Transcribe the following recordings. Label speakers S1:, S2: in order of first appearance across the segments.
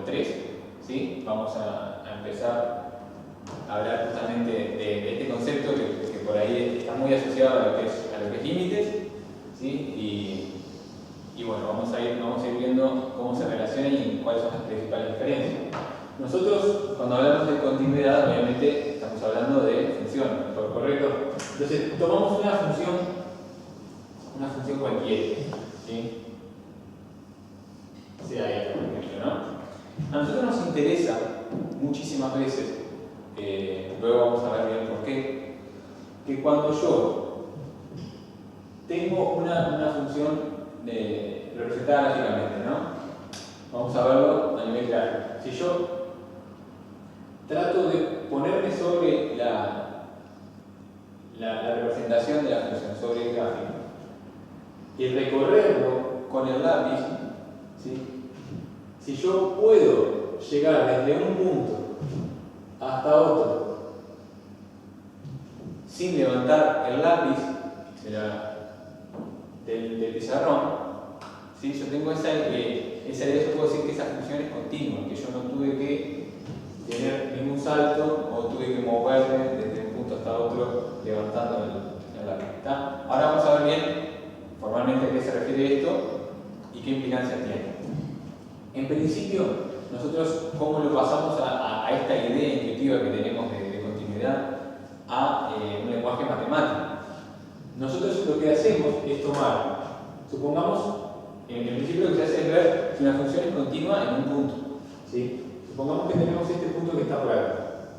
S1: 3, ¿sí? Vamos a empezar a hablar justamente de este concepto que por ahí está muy asociado a lo que es límites, ¿sí? Y bueno, vamos a ir viendo cómo se relacionan y cuáles son las principales diferencias. Nosotros, cuando hablamos de continuidad, obviamente estamos hablando de función, ¿correcto? Entonces, tomamos una función cualquiera, ¿sí? Sea esta, por ejemplo, ¿no? A nosotros nos interesa muchísimas veces, luego vamos a ver bien por qué, que cuando yo tengo una función representada gráficamente, ¿no? Vamos a verlo a nivel gráfico. Si yo trato de ponerme sobre la representación de la función, sobre el gráfico, y recorrerlo con el lápiz, ¿sí? Si yo puedo llegar desde un punto hasta otro sin levantar el lápiz del pizarrón, ¿sí? Yo tengo esa idea, yo puedo decir que esa función es continua, que yo no tuve que tener ningún salto o tuve que moverme desde un punto hasta otro levantando el lápiz. ¿Está? Ahora vamos a ver bien formalmente a qué se refiere esto y qué implicancia tiene. En principio, nosotros cómo lo pasamos a esta idea intuitiva que tenemos de continuidad a un lenguaje matemático. Nosotros lo que hacemos es tomar, supongamos, en principio lo que se hace es ver si una función es continua en un punto, ¿sí? Supongamos que tenemos este punto que está por acá,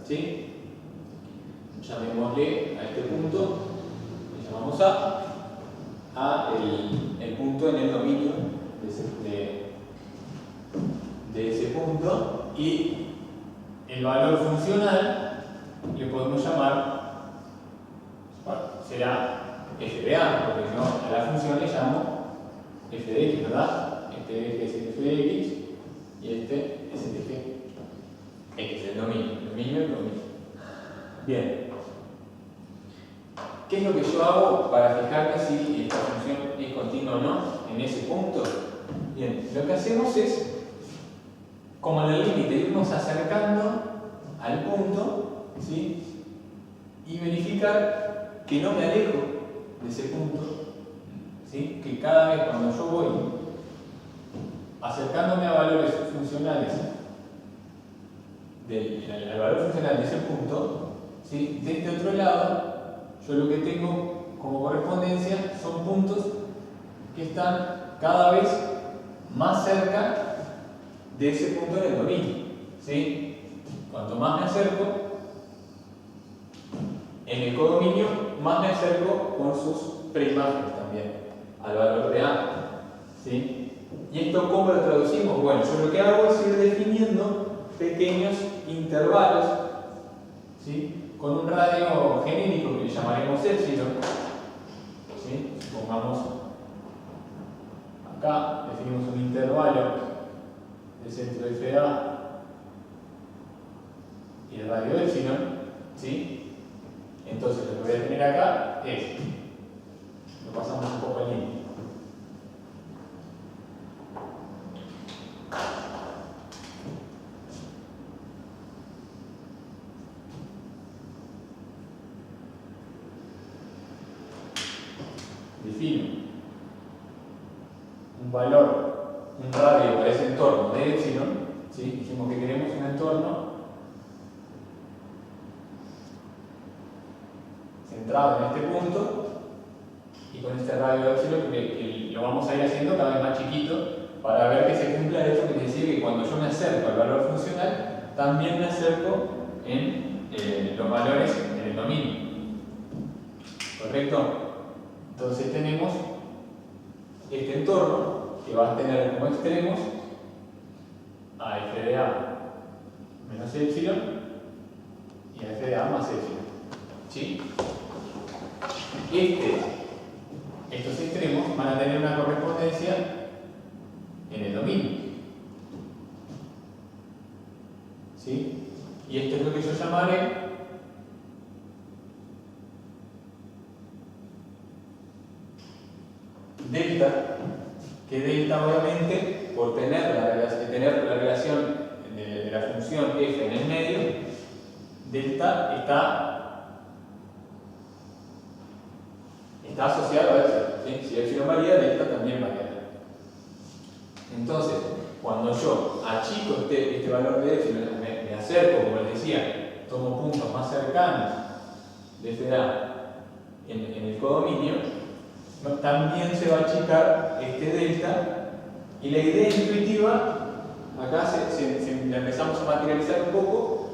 S1: ¿sí? Llamémosle a este punto, le llamamos A el punto en el dominio de ese punto, y el valor funcional le podemos llamar, bueno, será f de A, porque no, a la función le llamo f de x, ¿verdad? Este eje es el f de x y este es el eje x, el dominio. Bien. ¿Qué es lo que yo hago para fijarme si esta función es continua o no en ese punto? Bien, lo que hacemos es, como en el límite, irnos acercando al punto, ¿sí? Y verificar que no me alejo de ese punto, ¿sí? Que cada vez cuando yo voy acercándome a valores funcionales al valor funcional de ese punto, ¿sí? De este otro lado, yo lo que tengo como correspondencia son puntos que están cada vez más cerca de ese punto en el dominio, ¿sí? Cuanto más me acerco en el codominio, más me acerco con sus preimágenes también al valor de A, ¿sí? ¿Y esto cómo lo traducimos? Bueno, yo lo que hago es ir definiendo pequeños intervalos, ¿sí? Con un radio genérico que le llamaremos epsilon, ¿sí? Supongamos acá, definimos un intervalo del centro de FA y el radio epsilon, ¿sí? Entonces lo que voy a tener acá es, lo pasamos un poco en línea. Defino un valor, un radio para ese entorno de epsilon, ¿sí? Dijimos que queremos un entorno centrado en este punto, y con este radio de epsilon que lo vamos a ir haciendo cada vez más chiquito para ver que se cumpla esto que les decía, que cuando yo me acerco al valor funcional, también me acerco en los valores en el dominio. ¿Correcto? Entonces tenemos este entorno que va a tener como extremos a f de A menos epsilon y a f de A más epsilon, ¿sí? Estos extremos van a tener una correspondencia en el dominio, ¿sí? Y esto es lo que yo llamaré delta, que delta obviamente por tener la relación la función f en el medio, delta está asociado a epsilon, ¿sí? Si epsilon varía, delta también varía. Entonces, cuando yo achico este valor de epsilon, me acerco, como les decía, tomo puntos más cercanos de esta edad en el codominio, también se va a achicar este delta, y la idea intuitiva, acá la empezamos a materializar un poco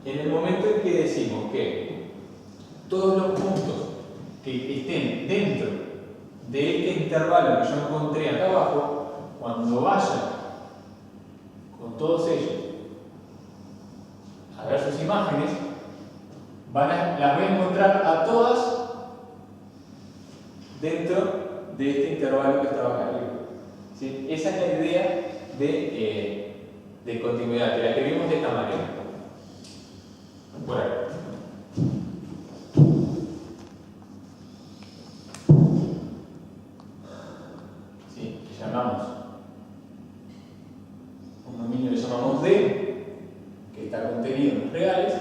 S1: en el momento en que decimos que todos los puntos que estén dentro de este intervalo que yo encontré acá abajo, cuando vaya con todos ellos a ver sus imágenes, las voy a encontrar a todas dentro de este intervalo que estaba acá arriba. ¿Sí? Esa es la idea de continuidad, que la escribimos de esta manera. Por ahí. ¿Sí? Le llamamos un dominio, le llamamos D, que está contenido en los reales,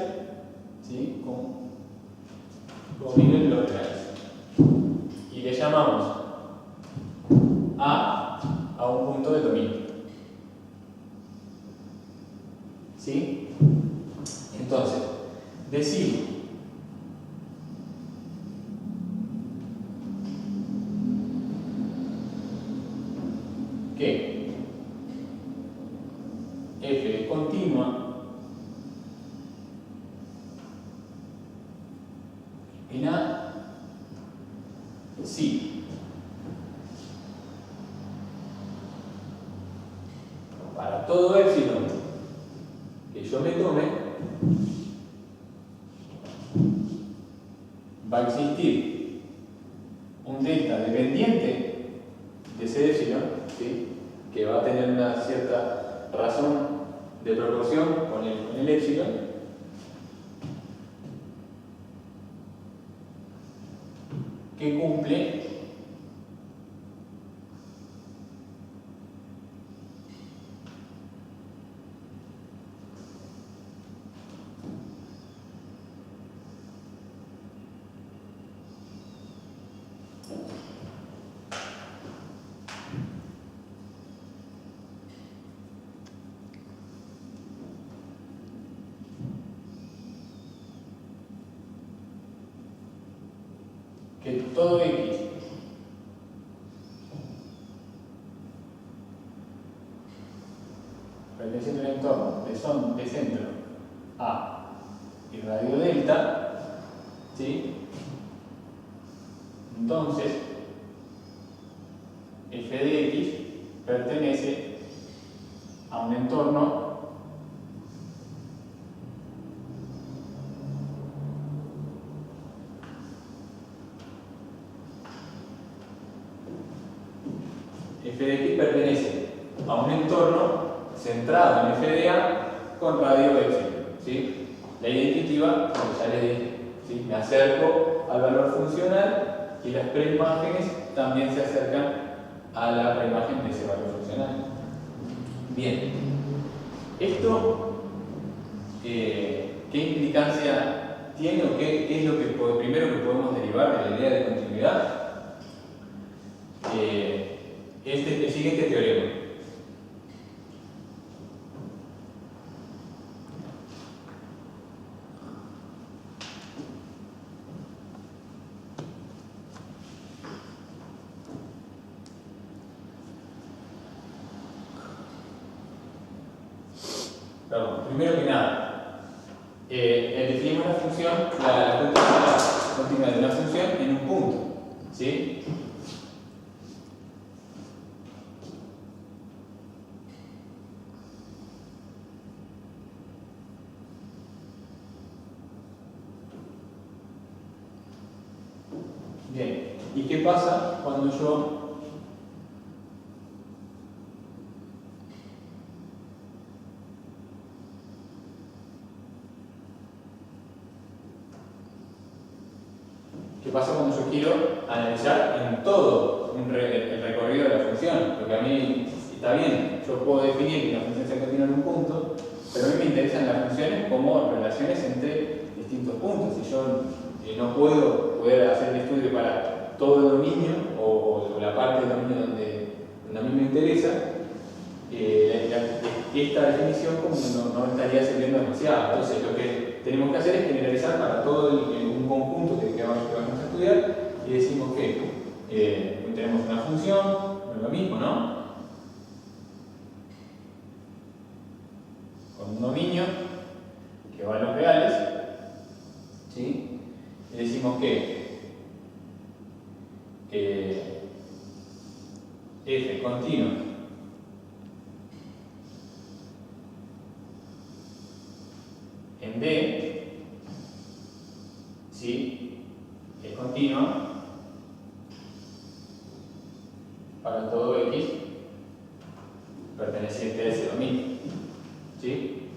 S1: ¿sí? Con dominio en los reales. Y le llamamos a un punto de dominio. ¿Sí? Entonces, decimos que f es continua en A si para todo epsilon que yo me tome va a existir un delta dependiente de ese epsilon, ¿sí? Que va a tener una cierta razón de proporción con el epsilon, que cumple que todo X perteneciente al entorno de centro A y radio delta, ¿sí? Entonces f de x pertenece a un entorno f de x pertenece a un entorno centrado en f de a con radio epsilon, ¿sí? La identitiva, como ya les dije, ¿sí? Me acerco al valor funcional y las preimágenes también se acercan a la preimagen de ese valor funcional. Bien, esto ¿qué implicancia tiene o qué es lo que primero que podemos derivar de la idea de continuidad? El siguiente teorema. Perdón, primero que nada, definimos la función, la continuidad de una función en un punto, ¿sí? Bien, ¿y qué pasa cuando yo quiero analizar en todo el recorrido de la función? Porque a mí está bien, yo puedo definir que una función sea continua en un punto, pero a mí me interesan las funciones como relaciones entre distintos puntos. Si yo no puedo poder hacer un estudio para todo el dominio o la parte del dominio donde a mí me interesa, esta definición como no estaría sirviendo demasiado. Entonces lo que tenemos que hacer es generalizar para todo un conjunto que vamos a estudiar y decimos que tenemos una función, no es lo mismo, ¿no? Con un dominio que va a los reales, ¿sí? Y decimos que f continuo en B, ¿sí? Es continuo para todo X perteneciente a ese dominio, ¿sí?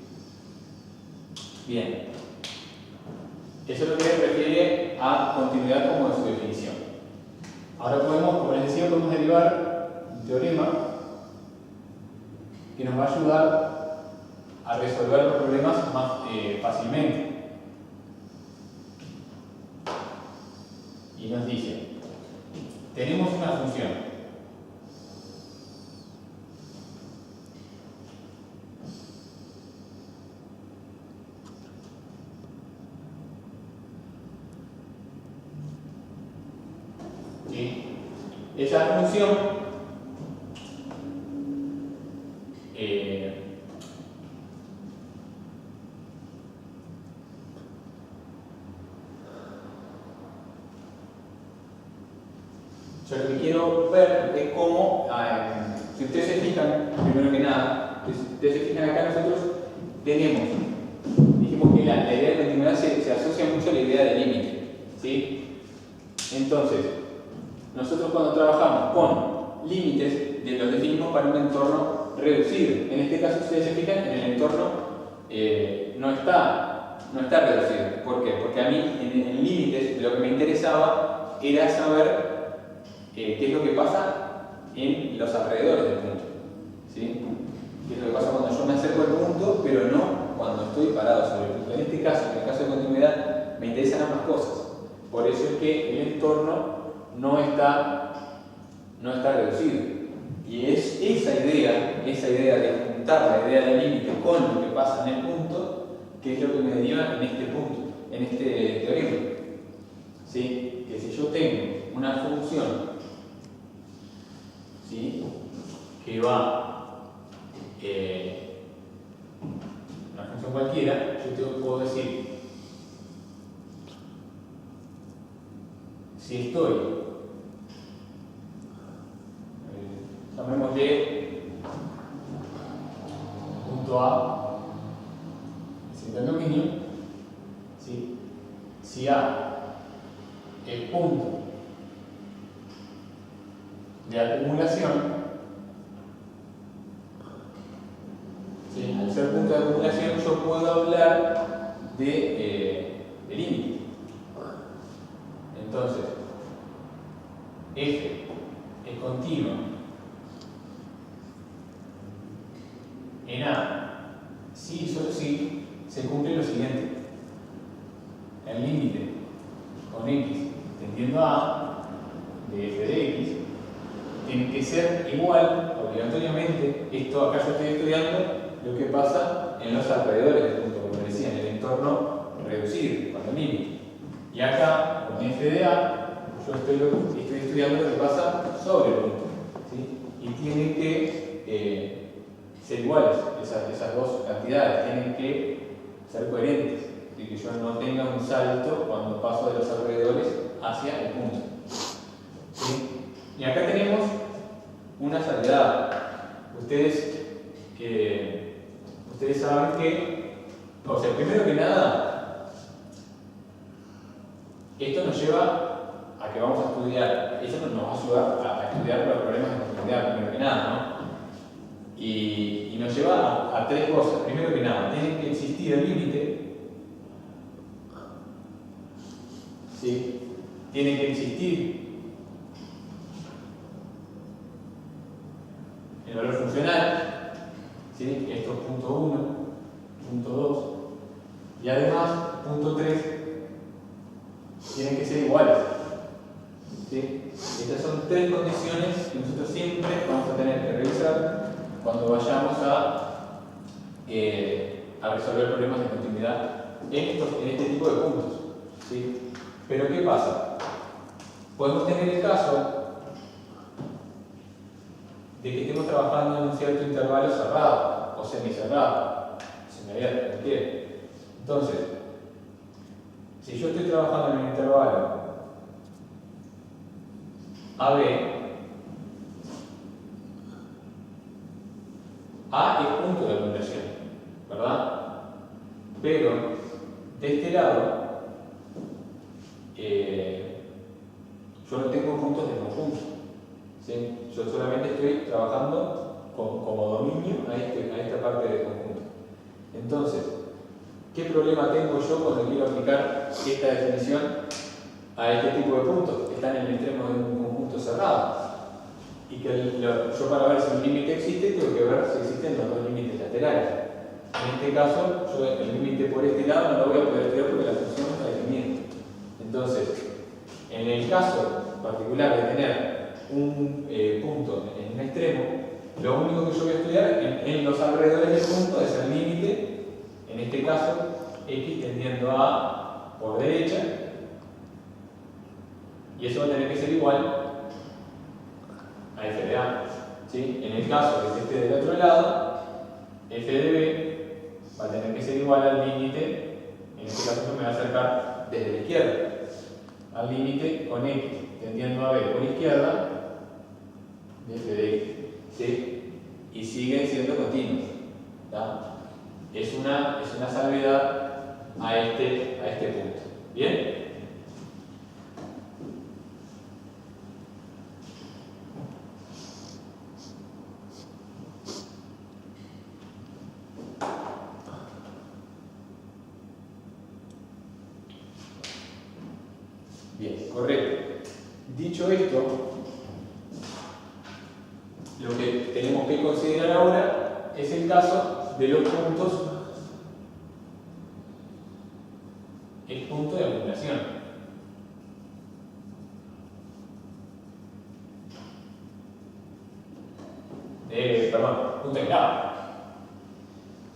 S1: Bien, eso es lo que refiere a continuidad como de su definición. Ahora podemos, como les decía, podemos derivar un teorema que nos va a ayudar a resolver los problemas más fácilmente. Y nos dice, tenemos una función ¿sí? Esa función yo lo que quiero ver es cómo, si ustedes se fijan, primero que nada, si ustedes se fijan acá, nosotros dijimos que la idea de continuidad se asocia mucho a la idea de límite, ¿sí? Entonces, nosotros cuando trabajamos con límites, los definimos para un entorno reducido. En este caso, ustedes se fijan, en el entorno no está reducido. ¿Por qué? Porque a mí, en límites, lo que me interesaba era saber qué es lo que pasa en los alrededores del punto, ¿sí? ¿Qué es lo que pasa cuando yo me acerco al punto, pero no cuando estoy parado sobre el punto? En este caso, en el caso de continuidad, me interesan ambas cosas. Por eso es que el entorno no está reducido. Y es esa idea de juntar la idea del límite con lo que pasa en el punto, que es lo que me deriva en este punto, en este teorema. ¿Sí? Que si yo tengo una función, ¿sí? Que va una función cualquiera, yo puedo decir, si estoy, llamémosle punto A, es el dominio, ¿sí? Si A es punto de acumulación, ¿sí? Al ser punto de acumulación yo puedo hablar de límite. Entonces, f es continuo en A si y solo si se cumple lo siguiente: el límite con x tendiendo a A de f de x tiene que ser igual obligatoriamente. Esto acá yo estoy estudiando lo que pasa en los alrededores del punto, como decía, en el entorno reducido, con el límite. Y acá, con f de A, yo estoy estudiando lo que pasa sobre el punto, ¿sí? Y tienen que ser iguales, esas dos cantidades, tienen que ser coherentes, y que yo no tenga un salto cuando paso de los alrededores hacia el punto, ¿sí? Y acá tenemos una salvedad. Ustedes saben que, o sea, primero que nada, esto nos lleva a que vamos a estudiar, eso nos va a ayudar a estudiar los problemas de continuidad, primero que nada, ¿no? Y nos lleva a tres cosas. Primero que nada, tiene que existir el límite, ¿sí? Tiene que existir el valor funcional, ¿sí? Esto es punto 1. punto 2, y además, punto 3, tienen que ser iguales. ¿Sí? Estas son tres condiciones que nosotros siempre vamos a tener que revisar cuando vayamos a resolver problemas de continuidad en este tipo de puntos. ¿Sí? Pero ¿qué pasa? Podemos tener el caso de que estemos trabajando en un cierto intervalo cerrado o semicerrado, semiabierto, cualquiera. Entonces, si yo estoy trabajando en un intervalo AB, A es punto de acumulación, ¿verdad? Pero de este lado, yo no tengo puntos de conjunto. ¿Sí? Yo solamente estoy trabajando como dominio a esta parte del conjunto. Entonces, ¿qué problema tengo yo cuando quiero aplicar esta definición a este tipo de puntos que están en el extremo de un conjunto cerrado? Y que yo, para ver si un límite existe, tengo que ver si existen los dos límites laterales. En este caso, yo el límite por este lado no lo voy a poder estudiar porque la función no está definida. Entonces, en el caso particular de tener un punto en un extremo, lo único que yo voy a estudiar en los alrededores del punto es el límite, en este caso, x tendiendo a por derecha, y eso va a tener que ser igual a f de a. ¿Sí? En el caso de que esté del otro lado, f de b va a tener que ser igual al límite, en este caso yo me voy a acercar desde la izquierda, al límite con x tendiendo a b por izquierda de f de x. ¿Sí? Y siguen siendo continuos. ¿Tá? Es una salvedad a este punto. ¿Bien? Bien, correcto. Dicho esto, lo que tenemos que considerar ahora es el caso de los puntos, el punto de acumulación. Punto aislado.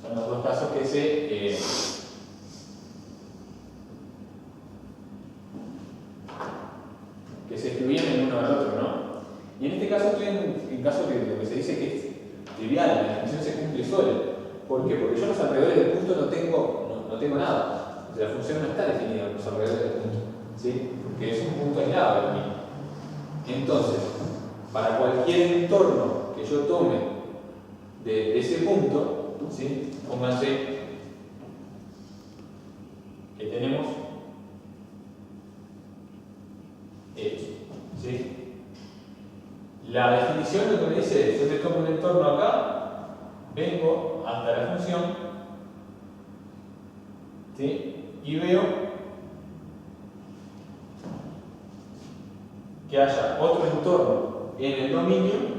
S1: Son los dos casos que se excluyen el uno del otro, ¿no? Y en este caso estoy en caso de lo que se dice que es trivial, la definición se cumple sola. ¿Por qué? Porque yo en los alrededores del punto no tengo nada. O sea, la función no está definida en los alrededores del punto. ¿Sí? Porque es un punto aislado del mismo. Entonces, para cualquier entorno que yo tome de ese punto, ¿sí? Pónganse que tenemos esto. ¿Sí? La definición lo que me dice es, yo te tomo un entorno acá, vengo hasta la función, ¿sí? Y veo que haya otro entorno en el dominio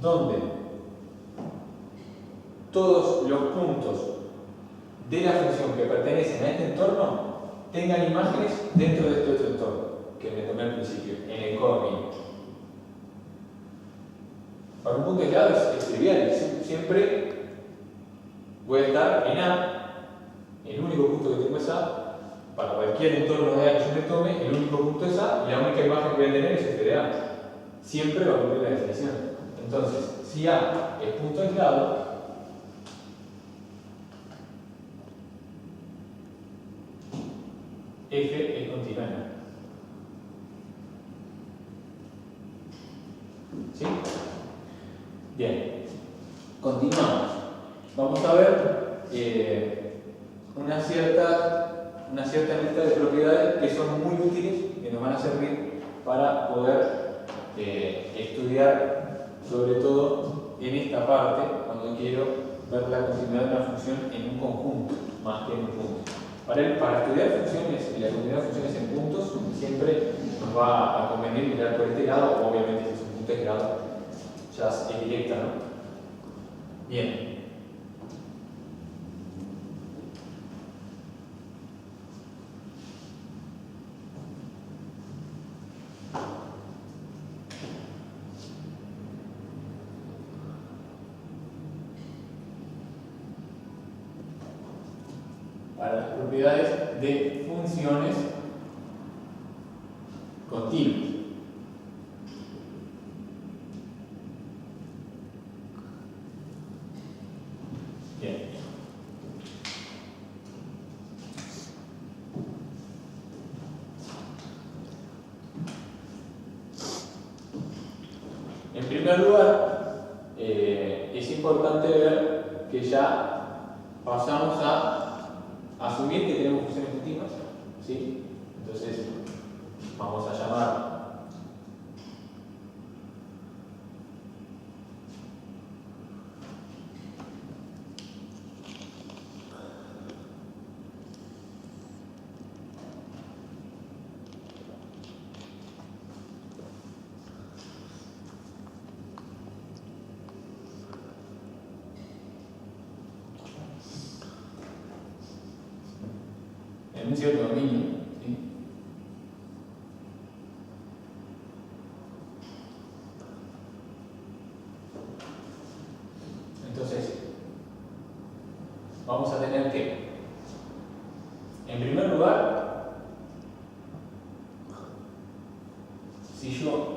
S1: donde todos los puntos de la función que pertenecen a este entorno tengan imágenes dentro de este otro entorno que me tomé al principio, en el codominio. Para un punto aislado es trivial, siempre voy a estar en A, el único punto que tengo es A, para cualquier entorno de A que yo me tome, el único punto es A y la única imagen que voy a tener es f de A. Siempre va a cumplir la definición. Entonces, si A es punto aislado, F es continua. ¿Sí? Bien. Continuamos. Vamos a ver una cierta lista de propiedades que son muy útiles, que nos van a servir para poder estudiar, sobre todo en esta parte, cuando quiero ver la continuidad de una función en un conjunto, más que en un punto. Para estudiar funciones y la continuidad de funciones en puntos, siempre nos va a convenir mirar por este lado, obviamente si es un punto aislado, ya es directa, ¿no? Bien. para las propiedades de funciones continuas. Bien. En primer lugar, es importante ver que ya pasamos a asumir que tenemos funciones continuas, ¿sí? Entonces, vamos a llamar en un cierto dominio, ¿sí? Entonces, vamos a tener que, en primer lugar, si yo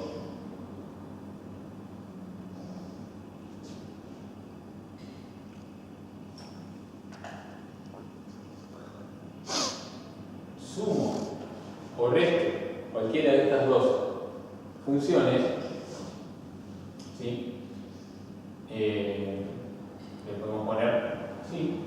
S1: sumo o resto cualquiera de estas dos funciones, ¿sí? Le podemos poner así.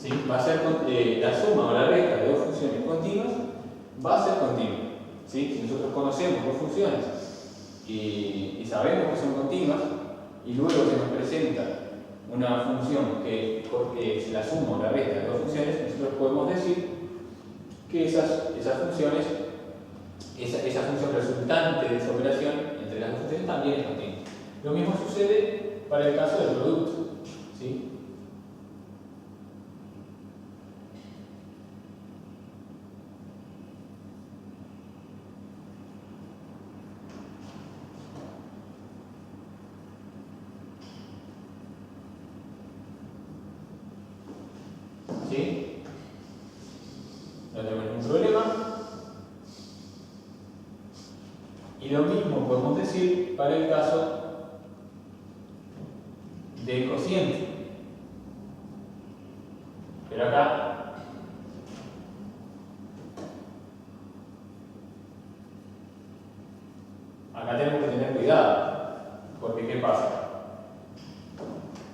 S1: ¿Sí? Va a ser la suma o la resta de dos funciones continuas va a ser continua. ¿Sí? Si nosotros conocemos dos funciones y sabemos que son continuas y luego se nos presenta una función que es la suma o la resta de dos funciones, nosotros podemos decir que esa función resultante de esa operación entre las dos funciones también es continua. Lo mismo sucede para el caso del producto. ¿Sí? ¿Sí? No tenemos ningún problema. Y lo mismo podemos decir para el caso del cociente. Pero acá tenemos que tener cuidado, porque ¿qué pasa?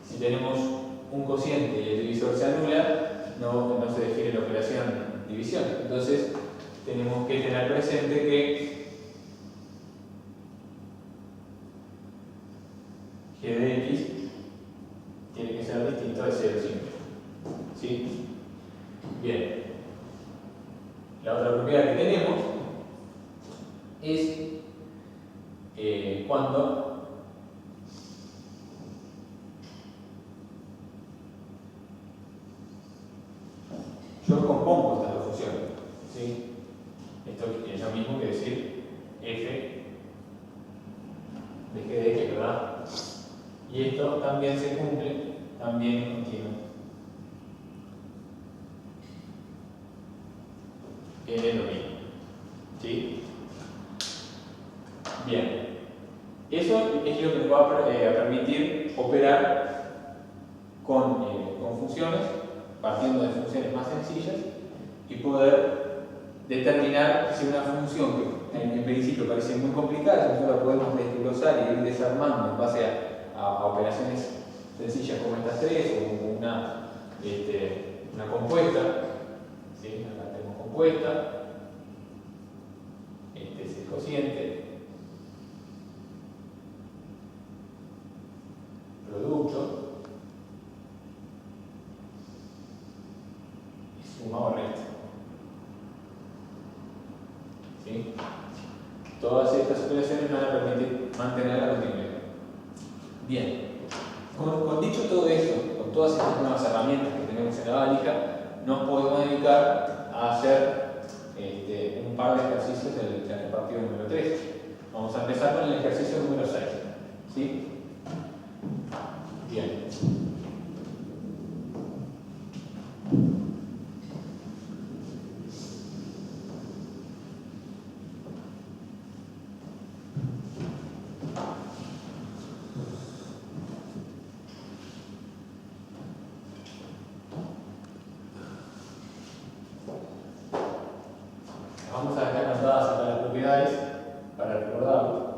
S1: Si tenemos un cociente y el divisor se anula, no se define la operación división. Entonces, tenemos que tener presente que g de x tiene que ser distinto de 0 siempre. ¿Sí? Bien. La otra propiedad que tenemos es cuando yo compongo estas dos funciones. ¿Sí? Esto es lo mismo que decir f de g de x, ¿verdad? Y esto también se cumple, también es continuo en el dominio. ¿Sí? Bien. Eso es lo que nos va a permitir operar con funciones, partiendo de funciones más sencillas, y poder determinar si una función que en principio parece muy complicada, nosotros la podemos desglosar y ir desarmando en base a operaciones sencillas como estas tres, o una compuesta. ¿Sí? Acá tenemos compuesta, este es el cociente, producto y suma o resta. Todas estas operaciones van a permitir mantener la continuidad. Bien, con dicho todo eso, con todas estas nuevas herramientas que tenemos en la válija, nos podemos dedicar a hacer un par de ejercicios del repartido número 3. Vamos a empezar con el ejercicio número 6. ¿Sí? Bien. Vamos a dejar anotadas acá las propiedades para recordarlo.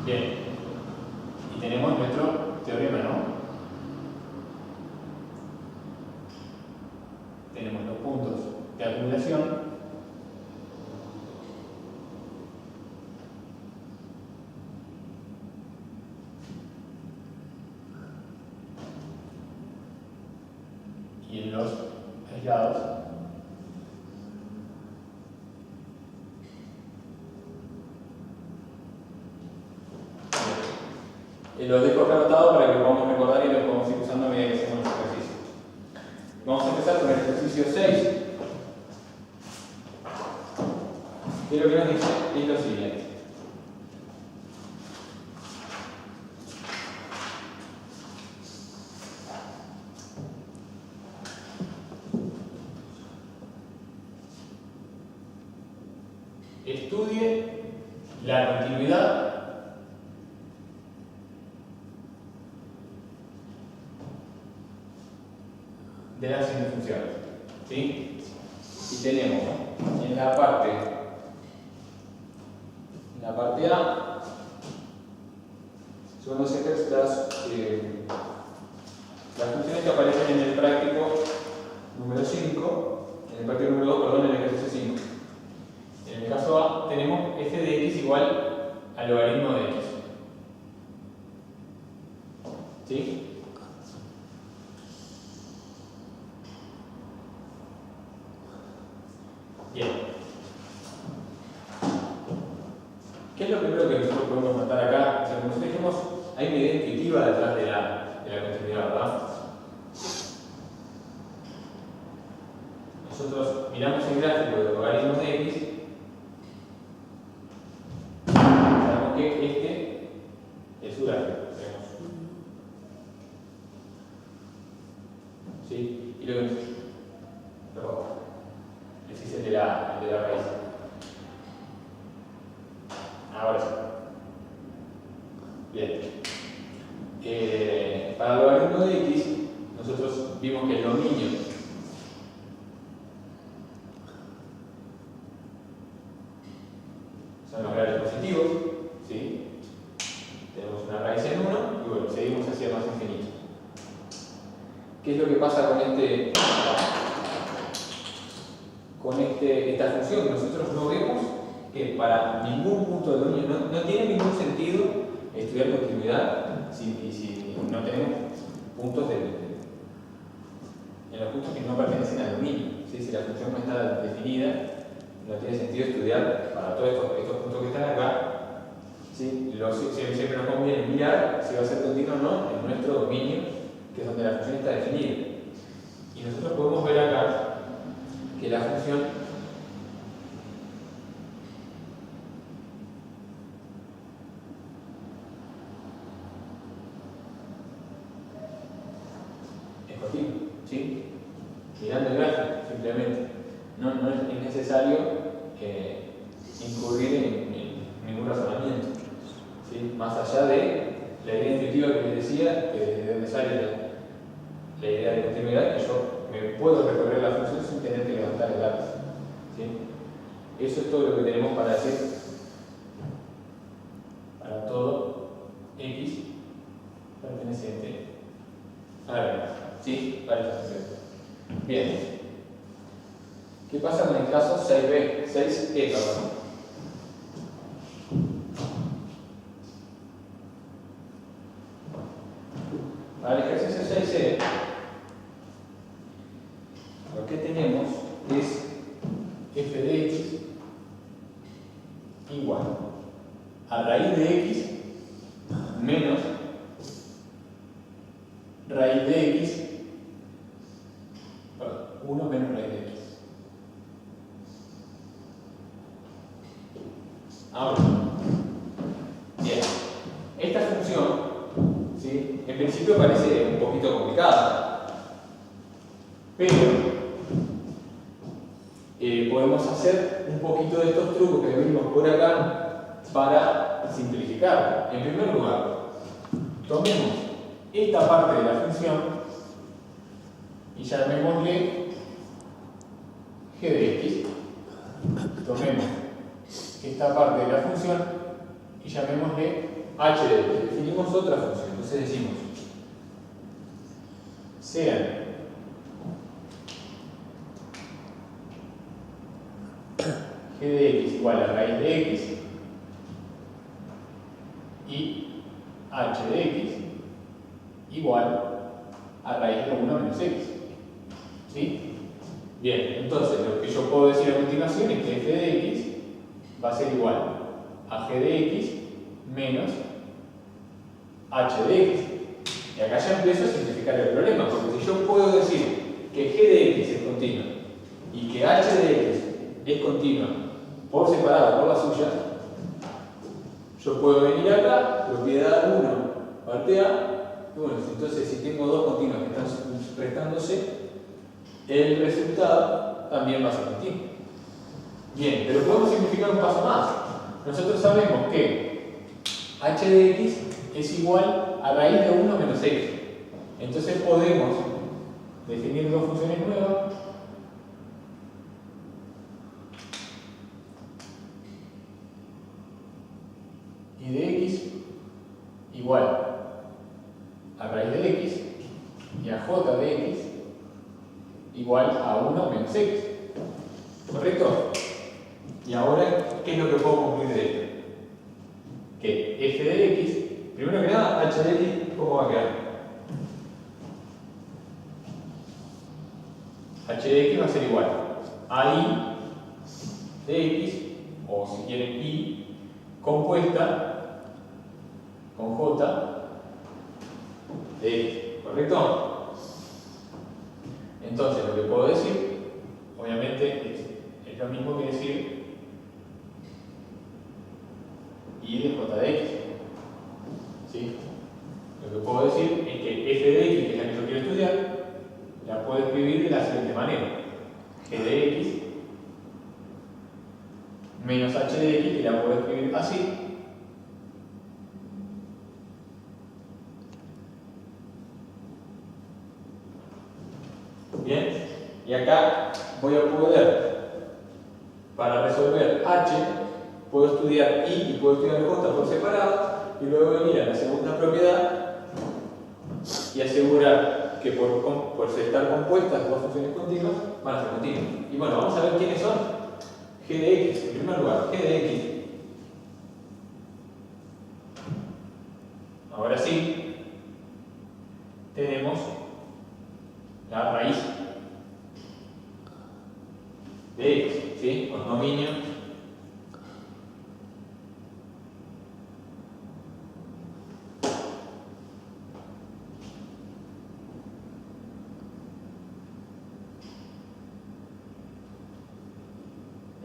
S1: Bien, y tenemos nuestro teorema, ¿no? Tenemos los puntos de acumulación y en los aislados los dejo acá anotados para que lo podamos recordar y lo podamos ir usando a medida que hacemos los ejercicios. Vamos a empezar con el ejercicio 6. Y lo que nos dice es lo siguiente. Estudie la continuidad de las semifunciones. ¿Sí? Y tenemos en la parte A son las funciones que aparecen en el práctico número 5, en el práctico número 2, perdón, en el ejercicio 5. En el caso A tenemos f de x igual al logaritmo de x. ¿Sí? Bien. ¿Qué es lo primero que nosotros podemos notar acá? O sea, como nosotros dijimos, hay una idea intuitiva detrás de la continuidad, ¿verdad? Nosotros miramos el gráfico de logaritmos de x, sabemos que este es su gráfico. ¿Sí? Y lo que ese es el de la raíz. Ahora sí. Bien. Para el logaritmo de x, nosotros vimos que el dominio son los grados positivos, ¿sí? Tenemos una raíz en 1 y bueno, seguimos hacia más infinito. ¿Qué es lo que pasa con esta función? Nosotros no vemos que para ningún punto de dominio no tiene ningún sentido estudiar continuidad si no tenemos puntos en los puntos que no pertenecen al dominio. ¿Sí? Si la función no está definida, no tiene sentido estudiar para todos estos puntos que están acá. ¿Sí? Siempre nos conviene mirar si va a ser continua o no en nuestro dominio, que es donde la función está definida. Y nosotros podemos ver acá que la función es continua, ¿sí? Mirando el gráfico, simplemente. No es necesario incurrir en ningún razonamiento, ¿sí? Más allá de la idea intuitiva que les decía, que desde donde sale la idea de continuidad, que yo me puedo recorrer la función sin tener que levantar el lápiz. ¿Sí? Eso es todo lo que tenemos para decir para todo x para esta función. Bien. ¿Qué pasa con el caso 6b? 6e, perdón. Para el ejercicio 6e, lo que tenemos es f de x igual a raíz de x menos raíz de x, perdón, 1 menos raíz de x. Ahora, bien, esta función, ¿sí?, en principio parece un poquito complicada, pero podemos hacer un poquito de estos trucos que vimos por acá para simplificarlo. En primer lugar, tomemos esta parte de la función y llamémosle g de x. Tomemos esta parte de la función y llamémosle h de x. Definimos otra función. Entonces decimos, sean g de x igual a raíz de x y h de x igual a raíz de 1 menos x. ¿Sí? Bien, entonces lo que yo puedo decir a continuación es que f de x va a ser igual a g de x menos h de x. Y acá ya empiezo a simplificar el problema, porque si yo puedo decir que g de x es continua y que h de x es continua por separado por la suya, yo puedo venir acá, propiedad 1 parte a, y bueno, entonces si tengo dos continuas que están prestándose, el resultado también va a ser continuo. Bien, pero podemos simplificar un paso más. Nosotros sabemos que h de x es igual a raíz de 1 menos x. Entonces podemos definir dos funciones nuevas. Y de x igual a raíz de x y a j de x igual a 1 menos x. ¿Correcto? Y ahora, ¿qué es lo que puedo concluir de esto? Que f de x, primero que nada, h de x, ¿cómo va a quedar? H de x va a ser igual a i de x, o si quieren i compuesta con j de x, ¿correcto? Entonces, lo que puedo decir, obviamente, es lo mismo que decir i de j de x. ¿Sí? Lo que puedo decir es que f de x, que es la que yo quiero estudiar, la puedo escribir de la siguiente manera: g de x menos h de x, que la puedo escribir así. Bien, y acá voy a poder, para resolver h, puedo estudiar i y puedo estudiar j por separado, y luego venir a la segunda propiedad y asegurar que por estar compuestas dos funciones continuas van a ser continuas. Y bueno, vamos a ver quiénes son. G de x, en primer lugar, g de x. Ahora sí, tenemos la raíz de x, ¿sí? Con dominio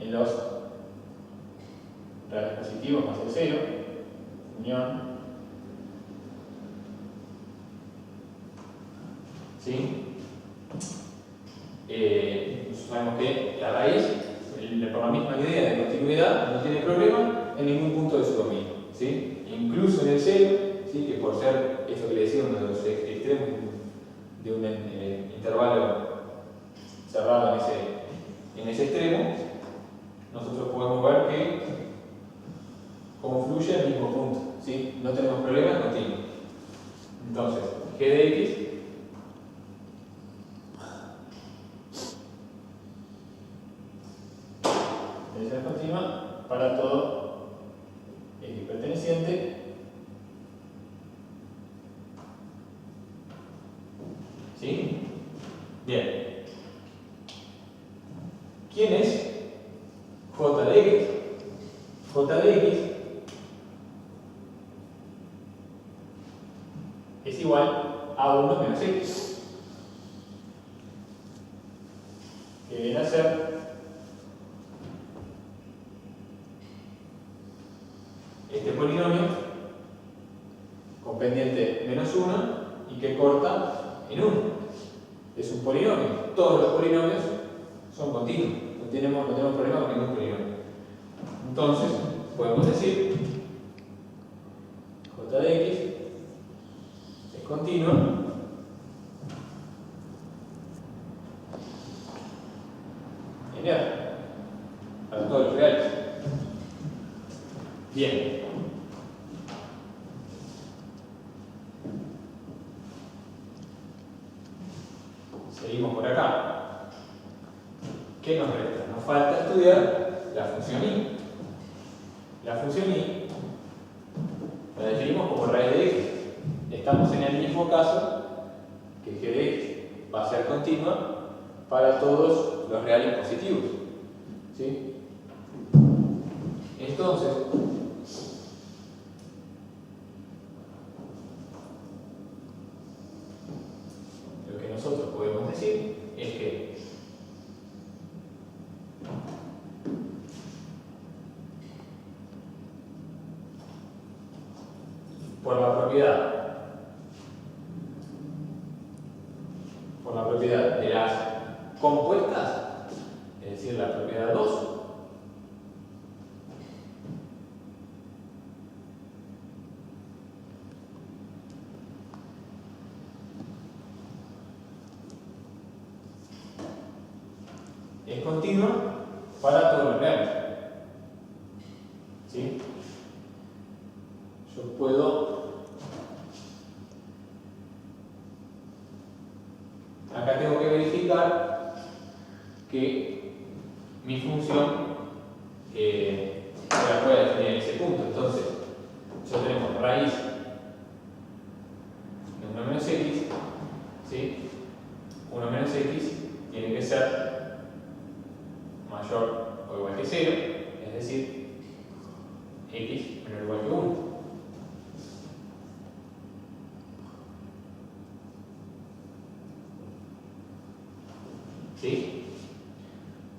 S1: en los reales positivos más el 0, unión, ¿sí? Sabemos que la raíz, por la misma idea de continuidad, no tiene problema en ningún punto de su dominio, ¿sí? Incluso en el 0, ¿sí?, que por ser eso que le decía, uno de los extremos de un intervalo cerrado en ese extremo, nosotros podemos ver que cómo fluye el mismo punto, ¿sí? No tenemos problemas continuos. Entonces, g de x continua para todo X perteneciente ¿sí? Bien. ¿Quién es J de X? J de X es igual a 1 menos X, que viene a ser este polinomio con pendiente menos 1 y que corta en 1. Es un polinomio. Todos los polinomios son continuos. No tenemos problema con ningún polinomio. Entonces, podemos decir j de x es continua en R para todos los reales. Bien. Seguimos por acá. ¿Qué nos resta? Nos falta estudiar la función i. La función i la definimos como raíz de x. Estamos en el mismo caso que g de x va a ser continua para todos los reales positivos. ¿Sí? Entonces, lo que nosotros podemos decir es que por la propiedad de las compuestas, es decir, la propiedad 2, es continua para todos los reales. ¿Sí? Yo puedo, acá tengo que verificar que mi función la pueda definir en ese punto. Entonces, ya tenemos raíz de 1 menos x, ¿sí? 1 menos x tiene que ser mayor o igual que 0, es decir, x menor o igual que 1. ¿Sí?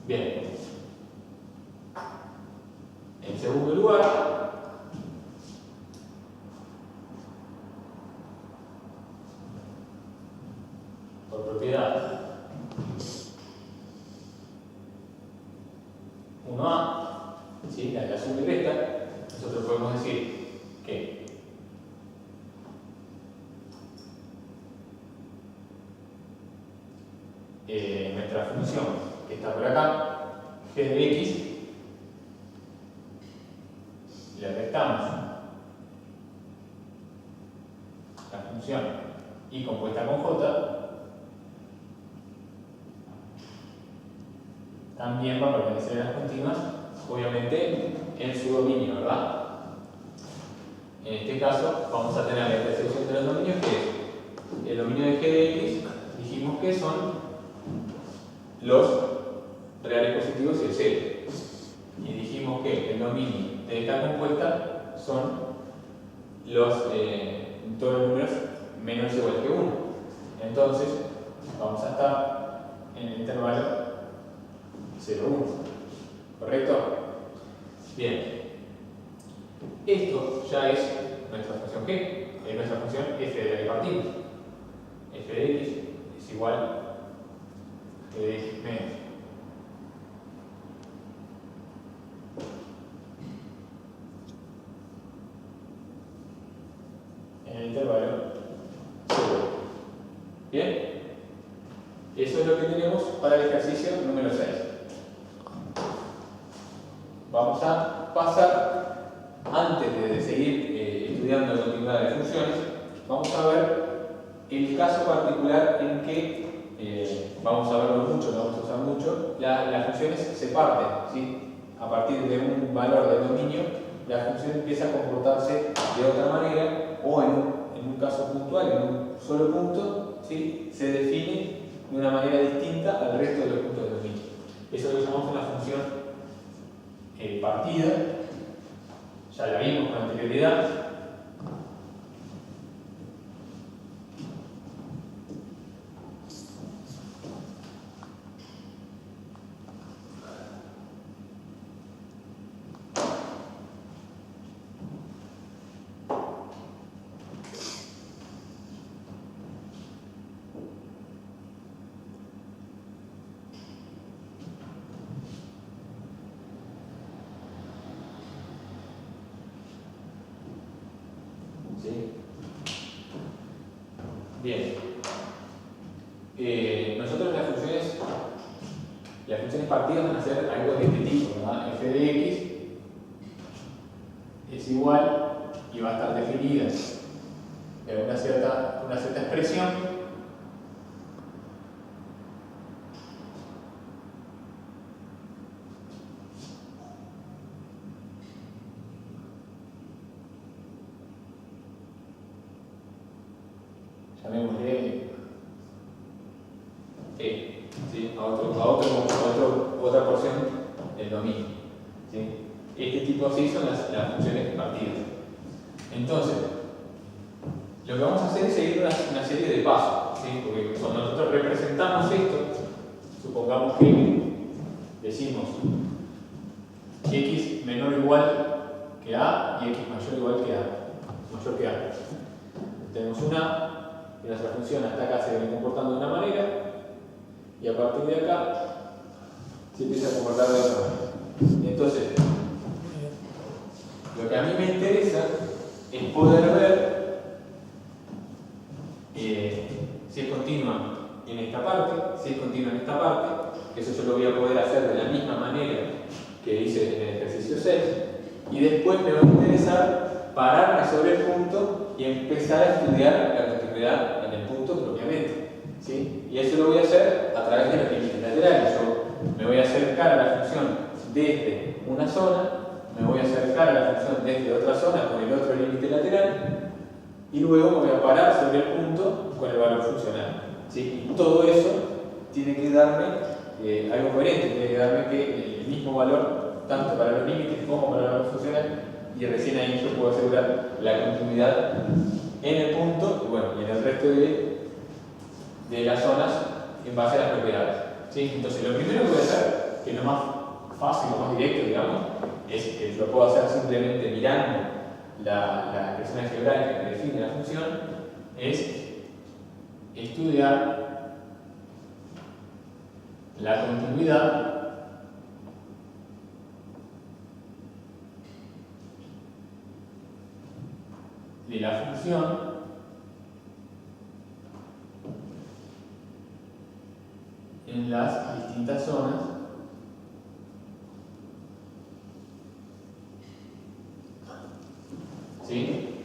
S1: Bien. En segundo lugar, por propiedad 1a, ¿sí? La de la suma y resta, nosotros podemos decir que nuestra función que está por acá, g de x, le restamos la función y compuesta con j, también va a pertenecer a las continuas, obviamente en su dominio, ¿verdad? En este caso vamos a tener la intersección de los dominios, que es el dominio de g de x, dijimos que son los reales positivos y el 0. Y dijimos que el dominio de esta compuesta son todos los números menos o igual que 1. Entonces, vamos a estar en el intervalo 0, 1. ¿Correcto? Bien. Esto ya es nuestra función g, es nuestra función f de la que partimos. F de x es igual a g de x menos en el intervalo 0. ¿Bien? Eso es lo que tenemos para el ejercicio número 6. Vamos a pasar, antes de seguir estudiando la continuidad de funciones, vamos a ver el caso particular en que vamos a verlo mucho, lo vamos a usar mucho, las funciones se parten, ¿sí? a partir de un valor de dominio, la función empieza a comportarse de otra manera, o en un caso puntual, en un solo punto, ¿sí?, se define de una manera distinta al resto de los puntos de dominio. Eso lo llamamos una función partida. Ya la vimos con anterioridad. ¿Sí? Bien. Nosotros las funciones partidas van a ser algo de este tipo, ¿verdad? F de x es igual y va a estar definida en una cierta expresión llamémosle E, ¿sí?, a otra porción del dominio, ¿sí? Este tipo así son las funciones partidas. Entonces, lo que vamos a hacer es seguir una serie de pasos, ¿sí? Porque cuando nosotros representamos esto, supongamos que decimos x menor o igual que a y x mayor o igual que a. Tenemos una y nuestra función hasta acá se viene comportando de una manera y a partir de acá se empieza a comportar de otra manera. Entonces, lo que a mí me interesa es poder ver si es continua en esta parte, si es continua en esta parte. Eso yo lo voy a poder hacer de la misma manera que hice en el ejercicio 6, y después me va a interesar pararme sobre el punto y empezar a estudiar la continuidad en el punto propiamente, ¿sí? Y eso lo voy a hacer a través de los límites laterales. Yo me voy a acercar a la función desde una zona, me voy a acercar a la función desde otra zona con el otro límite lateral, y luego me voy a parar sobre el punto con el valor funcional, ¿sí? Y todo eso tiene que darme algo coherente, tiene que darme que el mismo valor, tanto para los límites como para el valor funcional, y recién ahí yo puedo asegurar la continuidad en el punto y, bueno, y en el resto de las zonas en base a las propiedades, ¿sí? Entonces, lo primero que voy a hacer, que es lo más fácil, lo más directo, digamos, es que lo puedo hacer simplemente mirando la expresión algebraica que define la función, es estudiar la continuidad de la función en las distintas zonas ¿sí?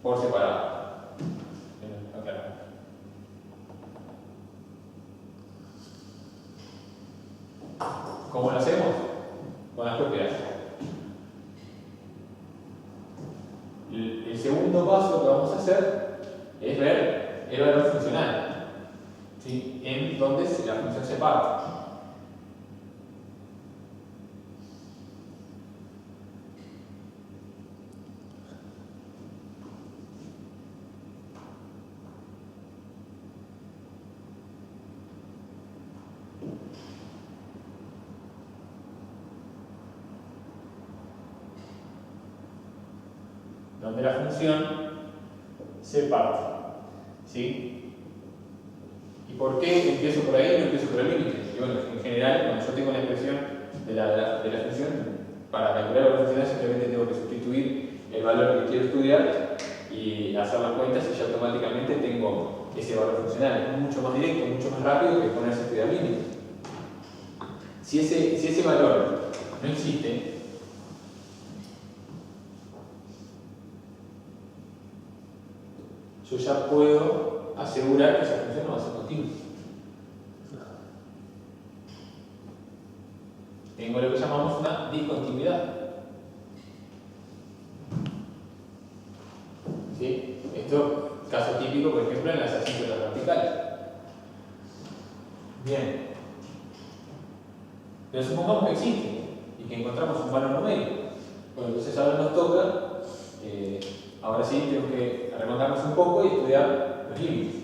S1: Por separado. ¿Cómo lo hacemos? Con las propiedades. El segundo paso que vamos a hacer es ver el valor funcional, ¿sí?, en donde la función se parte. Donde la función se parte, ¿sí? ¿Y por qué empiezo por ahí y no empiezo por el límite? Y bueno, en general, cuando yo tengo la expresión de la función, para calcular la función simplemente tengo que sustituir el valor que quiero estudiar y hacer las cuentas, y ya automáticamente tengo ese valor funcional. Es mucho más directo, mucho más rápido que ponerse a estudiar límites. Si ese valor no existe, yo ya puedo asegurar que esa función no va a ser continua. tengo lo que llamamos una discontinuidad. ¿Sí? Esto, caso típico, por ejemplo, en las asíntotas verticales. Bien. Pero supongamos que existe y que encontramos un valor numérico. Bueno, entonces ahora nos toca, ahora sí tenemos que arremangarnos un poco y estudiar los límites.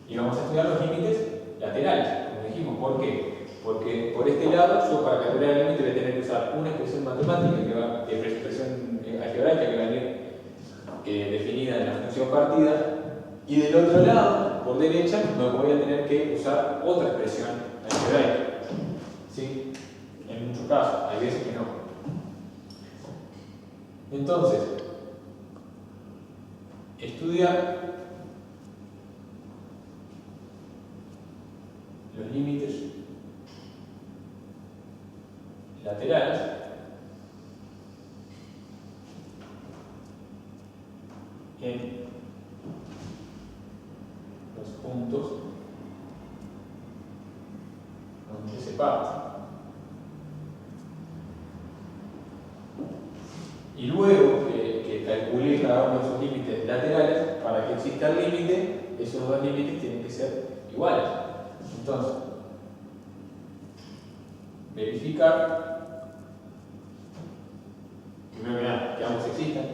S1: Y vamos a estudiar los límites laterales, como dijimos. ¿Por qué? Porque por este lado, yo para calcular el límite voy a tener que usar una expresión matemática, expresión algebraica que va a venir definida en la función partida, y del otro lado, por derecha, no voy a tener que usar otra expresión algebraica. ¿Sí? En muchos casos, hay veces que no. Entonces, estudiar los límites laterales en los puntos donde se parte. Y luego que calculé cada uno de esos límites laterales, para que exista el límite, esos dos límites tienen que ser iguales. Entonces, verificar, primero que ambos existan.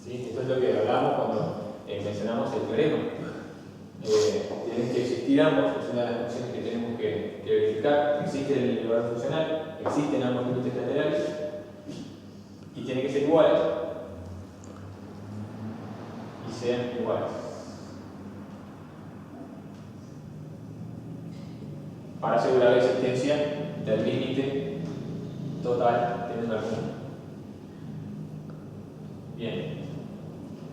S1: ¿Sí? Esto es lo que hablamos cuando mencionamos el teorema. Tienen que existir ambos, es una de las funciones que tenemos que verificar. Existe el valor funcional, existen ambos límites laterales y tienen que ser iguales y sean iguales. Para asegurar la existencia del límite total teniendo alguno. Bien.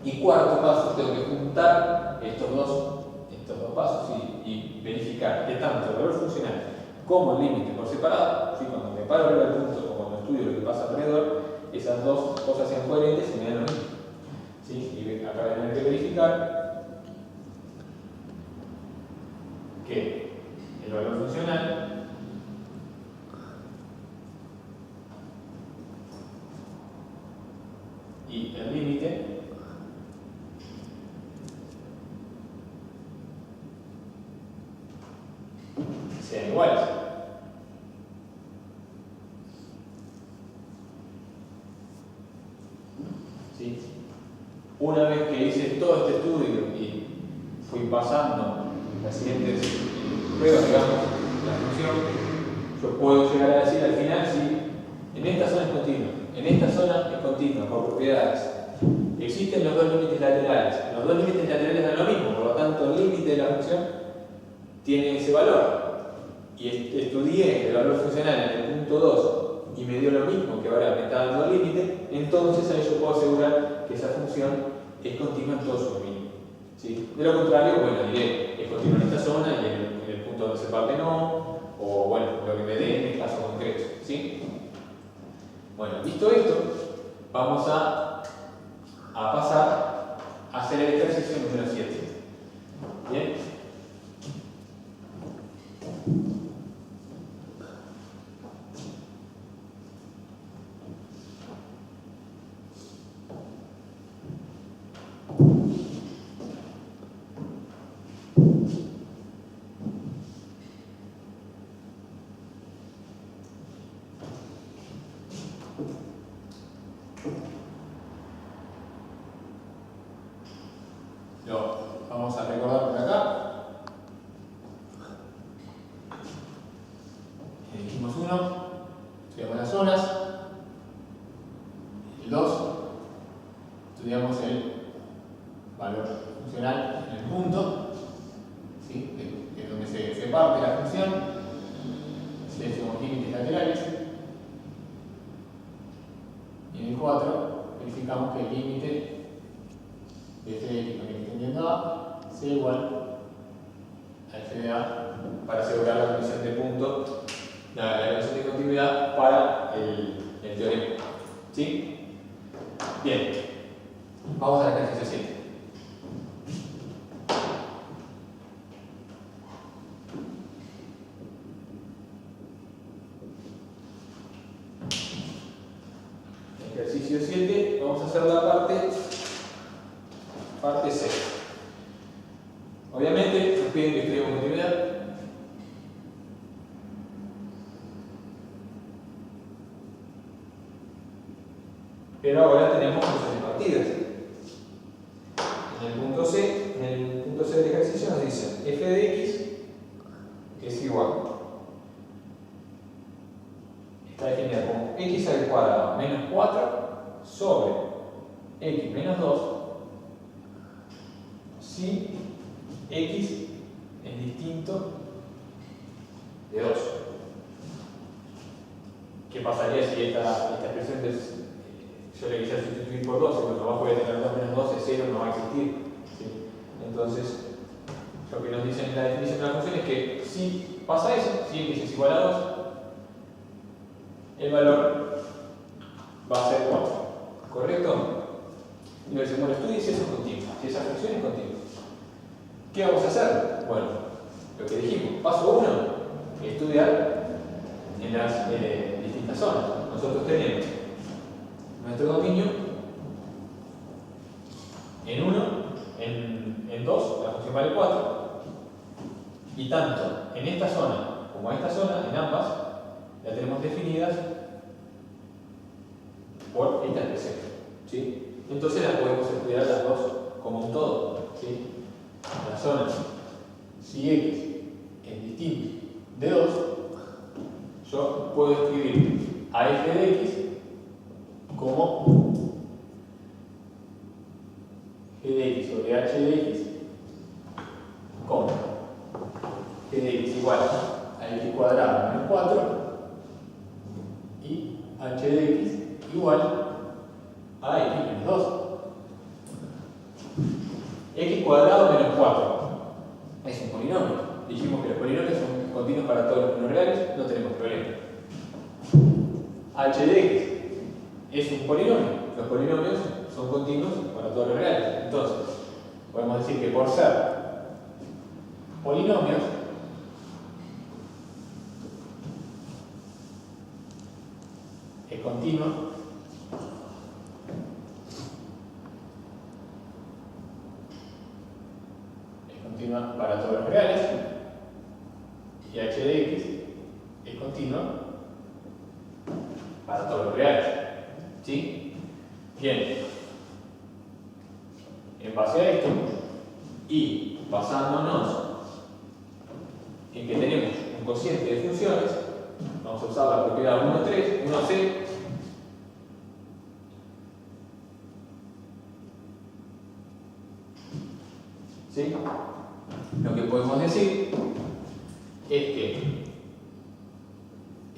S1: Y cuarto paso, tengo que juntar estos dos pasos y verificar que tanto el valor funcional como el límite por separado, ¿sí? Cuando me paro arriba del punto o cuando estudio lo que pasa alrededor, esas dos cosas sean coherentes y me dan lo mismo. ¿Sí? Y acá voy a tener que verificar que el valor funcional y el límite sean iguales. ¿Sí? Una vez que hice todo este estudio y fui pasando las siguientes pruebas, digamos, la función, yo puedo llegar a decir al final si en esta zona es continua, en esta zona es continua por propiedades. Existen los dos límites laterales. Los dos límites laterales dan lo mismo, por lo tanto el límite de la función tiene ese valor. Y estudié el valor funcional en el punto 2 y me dio lo mismo que ahora me está dando el límite, entonces ahí yo puedo asegurar que esa función es continua en todo su dominio. ¿Sí? De lo contrario, bueno, diré, es continua en esta zona y en el punto donde se parte no, o bueno, lo que me dé en el caso concreto. ¿Sí? Bueno, visto esto, vamos a pasar a hacer el ejercicio número 7. ¿Bien? Vamos a recordar por acá. Elegimos uno, estudiamos las zonas. El 2, estudiamos el valor funcional en el punto, ¿sí? que es donde se parte la función. Seleccionamos límites laterales. Y en el 4, verificamos que el límite de f de x con límite tendiendo a sea igual a f de a para asegurar la condición de punto, la condición de continuidad para el teorema. ¿Sí? Bien, vamos al ejercicio 7. ejercicio 7 vamos a hacer la parte C. Obviamente nos piden que estudiemos continuidad. Pero ahora tenemos funciones partidas. En el punto C del ejercicio nos dice f de x es igual. Está definida como x al cuadrado menos 4 sobre x menos 2 si x es distinto de 2. ¿Qué pasaría si esta expresión yo le quisiera sustituir por 2? Y cuando abajo voy a tener 2 menos 2 es 0, no va a existir. ¿Sí? Entonces, lo que nos dicen en la definición de la función es que si pasa eso, si x es igual a 2, el valor va a ser 4. ¿Correcto? Y nos dicen, bueno, estudie si eso es continuo, si esa función es continua. ¿Qué vamos a hacer? Bueno, lo que dijimos, paso 1, estudiar en las distintas zonas. Nosotros tenemos nuestro dominio en 1, en 2, la función vale 4, y tanto en esta zona como en esta zona, en ambas, la tenemos definidas por esta expresión. ¿Sí? Entonces las podemos estudiar las dos como un todo. ¿Sí? La zona, si x es distinto de 2, yo puedo escribir a f de x como g de x sobre h de x como g de x igual a x cuadrado menos 4 y h de x igual a x menos 2. X cuadrado menos 4 es un polinomio. Dijimos que los polinomios son continuos para todos los números reales, no tenemos problema. H de x es un polinomio. Los polinomios son continuos para todos los reales. Entonces, podemos decir que por ser polinomios, es continuo para todos los reales, y h de x es continua para todos los reales. ¿Sí? Bien. En base a esto, y basándonos en que tenemos un cociente de funciones, vamos a usar la propiedad 1C. ¿Sí? Lo que podemos decir es que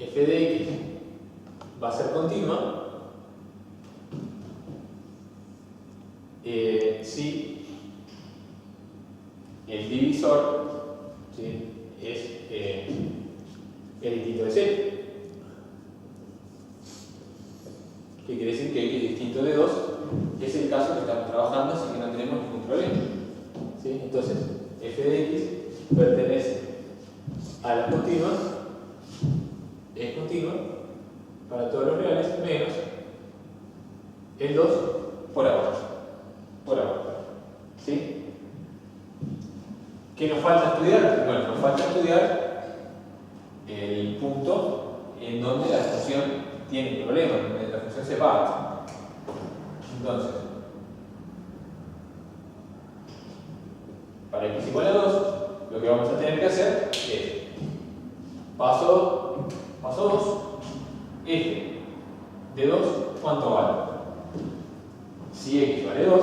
S1: f de x va a ser continua si el divisor, ¿sí?, es distinto de 0. ¿Qué quiere decir? Que x es distinto de 2 es el caso que estamos trabajando, así que no tenemos ningún problema. ¿Sí? Entonces, f de x pertenece a las continuas, es continua para todos los reales, menos el 2 por ahora. ¿Sí? ¿Qué nos falta estudiar? Bueno, nos falta estudiar el punto en donde la función tiene problemas, donde la función se va. Entonces, para x igual a 2, lo que vamos a tener que hacer es paso 2, f de 2, ¿cuánto vale? Si x vale 2,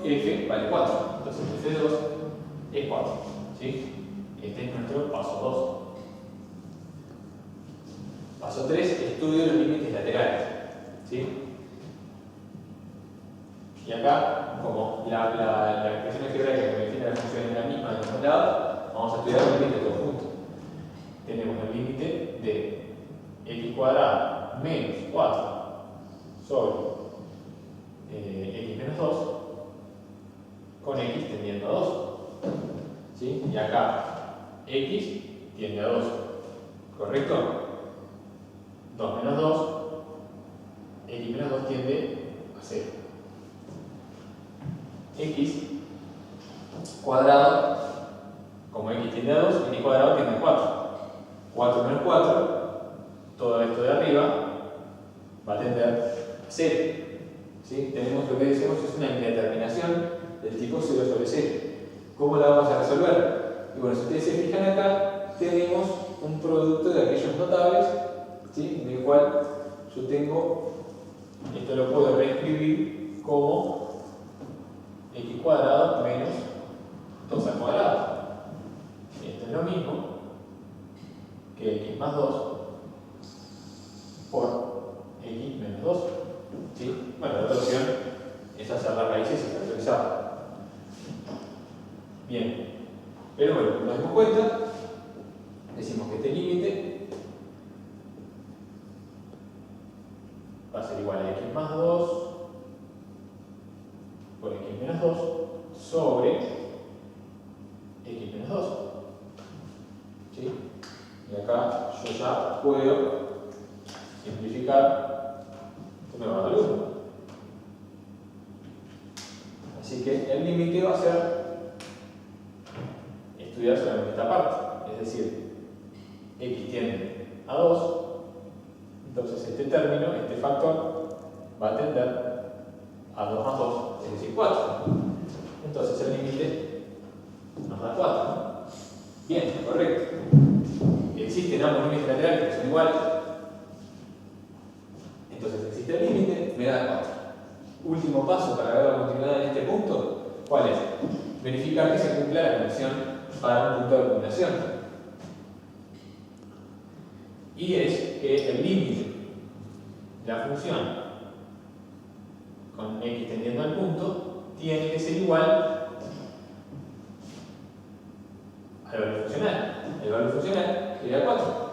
S1: f vale 4. Entonces f de 2 es 4. ¿Sí? Este es nuestro paso 2. Paso 3, estudio los límites laterales. ¿Sí? Y acá, como la expresión algebraica que me define la función es la misma de los dos lados, vamos a estudiar los límites todos juntos. Tenemos el límite de x cuadrado menos 4 sobre x menos 2 con x tendiendo a 2. ¿Sí? Y acá x tiende a 2. ¿Correcto? 2 menos 2, x menos 2 tiende 0. X cuadrado, como x tiende a 2, x cuadrado tiende a 4. 4 menos 4, todo esto de arriba va a tender a 0. ¿Sí? Tenemos lo que decimos es una indeterminación del tipo 0 sobre 0. ¿Cómo la vamos a resolver? Y bueno, si ustedes se fijan acá, tenemos un producto de aquellos notables, ¿sí? En el cual yo tengo, esto lo puedo reescribir como x cuadrado menos 2 al cuadrado. Esto es lo mismo que x más 2 por x menos 2. ¿Sí? Bueno, la otra opción es hacer las raíces y factorizar. Bien, pero bueno, nos damos cuenta, decimos que este límite va a ser igual a x más 2 por x menos 2 sobre x menos 2. ¿Sí? Y acá yo ya puedo simplificar, esto me va a dar 1. Así que el límite va a ser estudiar solamente esta parte, es decir, x tiende a 2, entonces este término, este factor, va a tender a 2 más 2, es decir, 4. Entonces el límite nos da 4. Bien, correcto. Existen ambos límites laterales que son iguales. Entonces existe el límite, me da 4. Último paso para ver la continuidad en este punto, ¿cuál es? Verificar que se cumpla la condición para un punto de acumulación. Y es que el límite de la función con x tendiendo al punto tiene que ser igual al valor funcional. El valor funcional sería 4.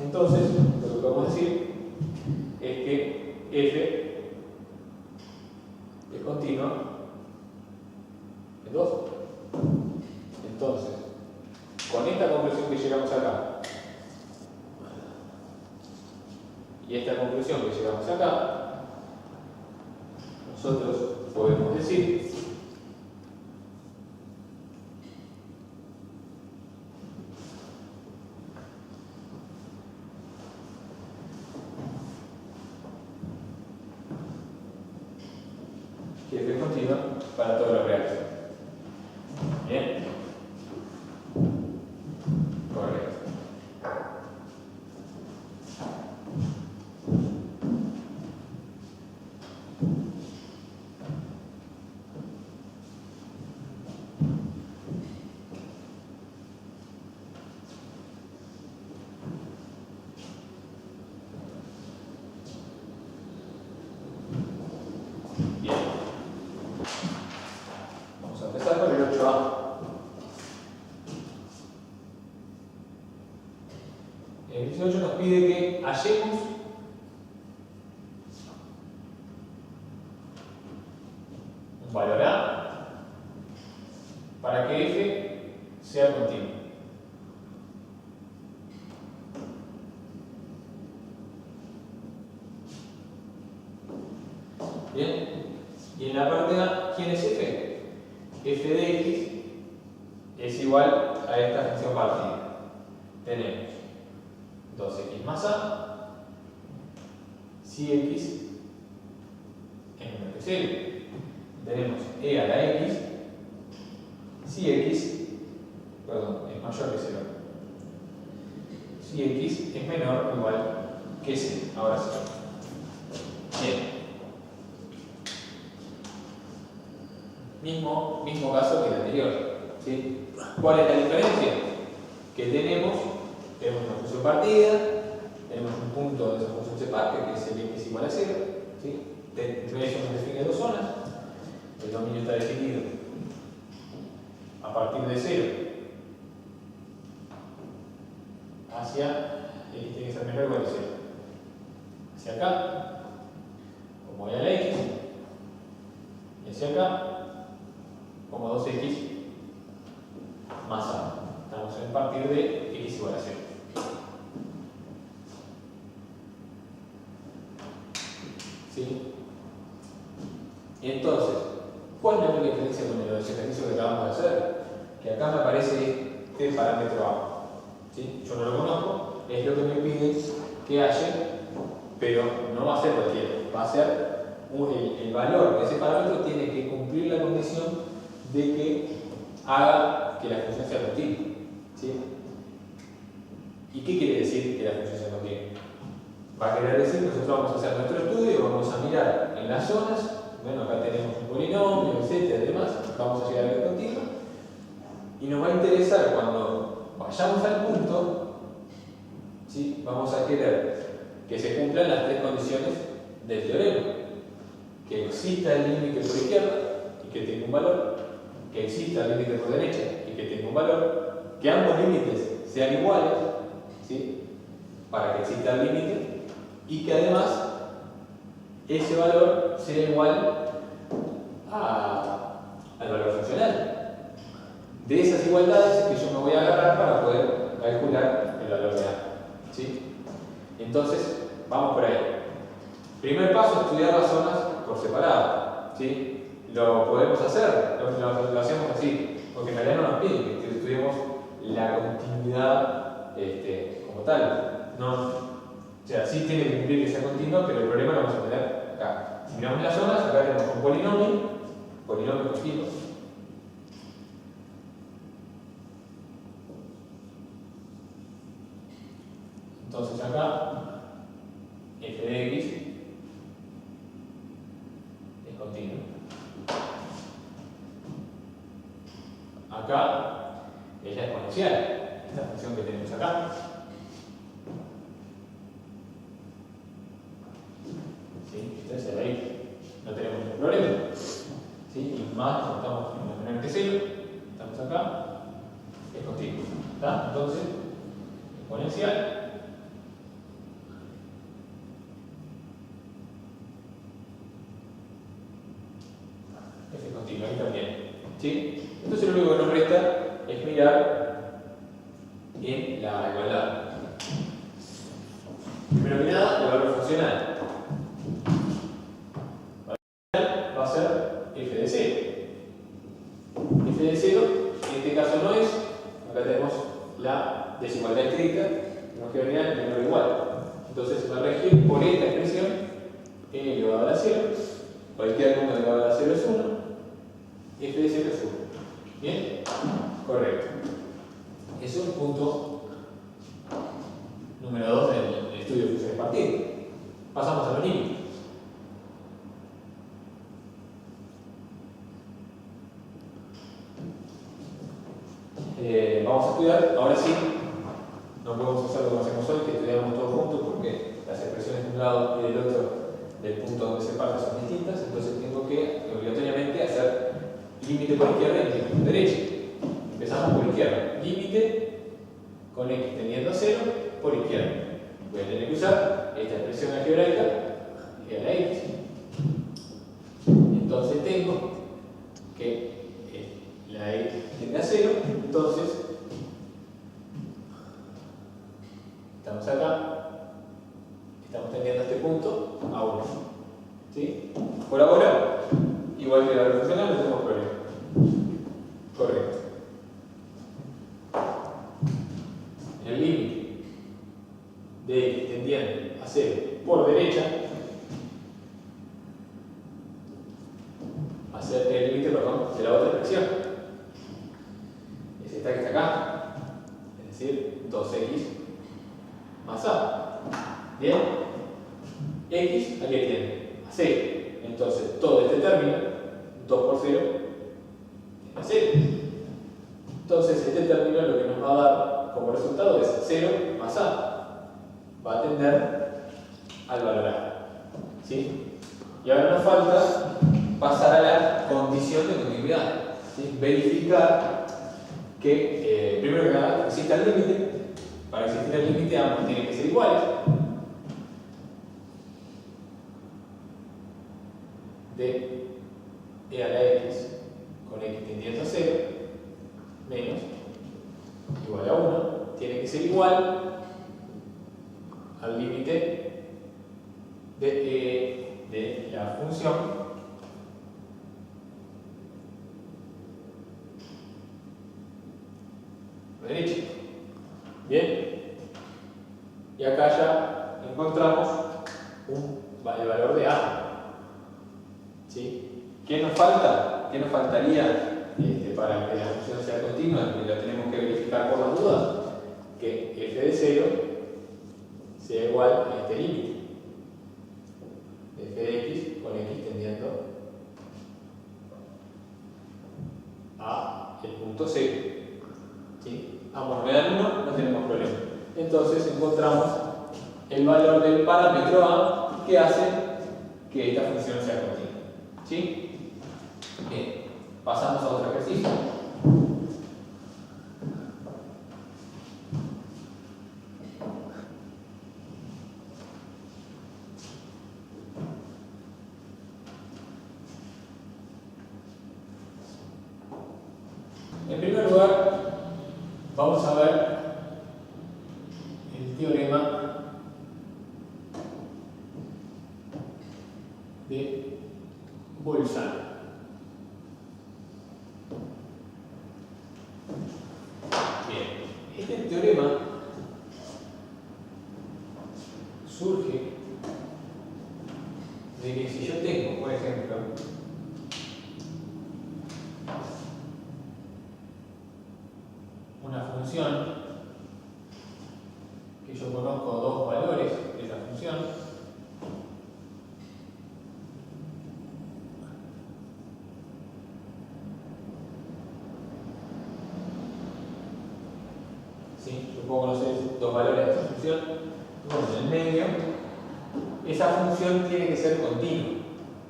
S1: Entonces, lo que podemos decir es que f es continua en 2. Entonces, con esta conclusión que llegamos acá y esta conclusión que llegamos acá, nosotros podemos decir que f es continua para todos los reales. Bien. Correcto. Bien. Vamos a empezar con el 8A. El 18 nos pide que hallemos un valor A para que f sea continuo. Bien, y en la parte A, ¿quién es f? F de x es igual a esta función partida. Tenemos 2x más a si x es menor que 0. Tenemos e a la x si x, es mayor que 0. Si x es menor o igual que 0. Ahora sí. Bien. Mismo caso que el anterior. ¿Sí? ¿Cuál es la diferencia? Que tenemos una función partida, tenemos un punto donde esa función se parte, que es el x igual a 0. ¿Sí? Eso nos define dos zonas. El dominio está definido a partir de 0 hacia x tiene que ser menor o igual a 0. Hacia acá, como voy a la x, y hacia acá, como 2x más a. Estamos en partir de x igual a 0. los ejercicios que acabamos de hacer, que acá me aparece este parámetro A. ¿Sí? Yo no lo conozco, es lo que me pide que haya, pero no va a ser cualquiera, va a ser el valor de ese parámetro tiene que cumplir la condición de que haga que la función sea continua. ¿Sí? ¿Y qué quiere decir que la función sea continua? Va a querer decir que nosotros vamos a hacer nuestro estudio, vamos a mirar en las zonas, bueno, acá tenemos un polinomio, etcétera, y demás, vamos a llegar a la continua, y nos va a interesar cuando vayamos al punto, ¿sí? Vamos a querer que se cumplan las tres condiciones del teorema: que exista el límite por izquierda y que tenga un valor, que exista el límite por derecha y que tenga un valor, que ambos límites sean iguales, ¿sí? Para que exista el límite, y que además ese valor sea igual al valor funcional. De esas igualdades es que yo me voy a agarrar para poder calcular el valor de A. ¿Sí? Entonces, vamos por ahí. Primer paso, estudiar las zonas por separado. ¿Sí? Lo podemos hacer, lo hacemos así, porque en realidad no nos piden que estudiemos la continuidad como tal. No, o sea, sí tiene que cumplir que sea continua, pero el problema lo vamos a tener acá. Si miramos las zonas, acá tenemos un polinomio continuo. Entonces acá, f de x es continuo. Acá es la exponencial, esta función que tenemos acá. ¿Sí? Esta es la x. No tenemos ningún problema. ¿Sí? Y más, no estamos en menor que 0, estamos acá, es continuo. ¿Está? Entonces, exponencial. F continuo, ahí también. ¿Sí? Entonces lo único que nos resta es mirar en la igualdad. Primero que nada, el valor funcional. Va a ser f de 0. F de 0, en este caso no es, acá tenemos la desigualdad estricta, tenemos que venir menor o igual. Entonces va a regir por esta expresión n elevado a la 0, cualquier número elevado a la 0 es 1, f de 0 es 1. ¿Bien? Correcto. Eso es el punto número 2 del estudio de funciones partidas. Pasamos a los límites. Vamos a estudiar, ahora sí, no podemos hacer lo que hacemos hoy, que estudiamos todos juntos porque las expresiones de un lado y del otro del punto donde se parte son distintas, entonces tengo que obligatoriamente hacer límite por izquierda y límite por derecha. Empezamos por izquierda, límite con x tendiendo a 0 por izquierda. Voy a tener que usar esta expresión algebraica que es la x. Entonces tengo que la x tiende a 0, entonces estamos acá, estamos tendiendo a este punto a 1. ¿Sí? Por ahora, igual que la valor funcional, no tenemos problema. Correcto. El límite de x tendiendo a 0 por derecha va a ser el límite, perdón, de la otra expresión. Es esta que está acá, es decir, 2x más a. Bien, x, ¿a qué tiende? A 0. Entonces, todo este término, 2 por 0, es a 0. Entonces, este término lo que nos va a dar como resultado es 0 más a. Va a tender al valor a. ¿Sí? Y ahora nos falta pasar a la condición de continuidad. ¿Sí? Verificar que, primero que nada, exista el límite. Para existir el límite, ambos tienen que ser iguales. De e a la x con x tendiendo a 0 menos igual a 1 tiene que ser igual al límite de la función derecha. Bien. Y acá ya encontramos el valor de A. ¿Sí? ¿Qué nos falta? ¿Qué nos faltaría para que la función sea continua? Y lo tenemos que verificar por las dudas. Que f de 0 sea igual a este límite. F de x con x tendiendo a el punto 0. ¿Sí? Ambos me dan 1, no tenemos problema. Entonces encontramos el valor del parámetro A que hace que esta función sea continua. ¿Sí? Bien, pasamos a otro ejercicio. En primer lugar, vamos a ver el teorema de Bolzano. Bien, este teorema surge de que si yo tengo, por ejemplo, una función que yo conozco dos valores de esa función, ¿sí? Yo puedo conocer dos valores de esa función. Bueno, en el medio, esa función tiene que ser continua.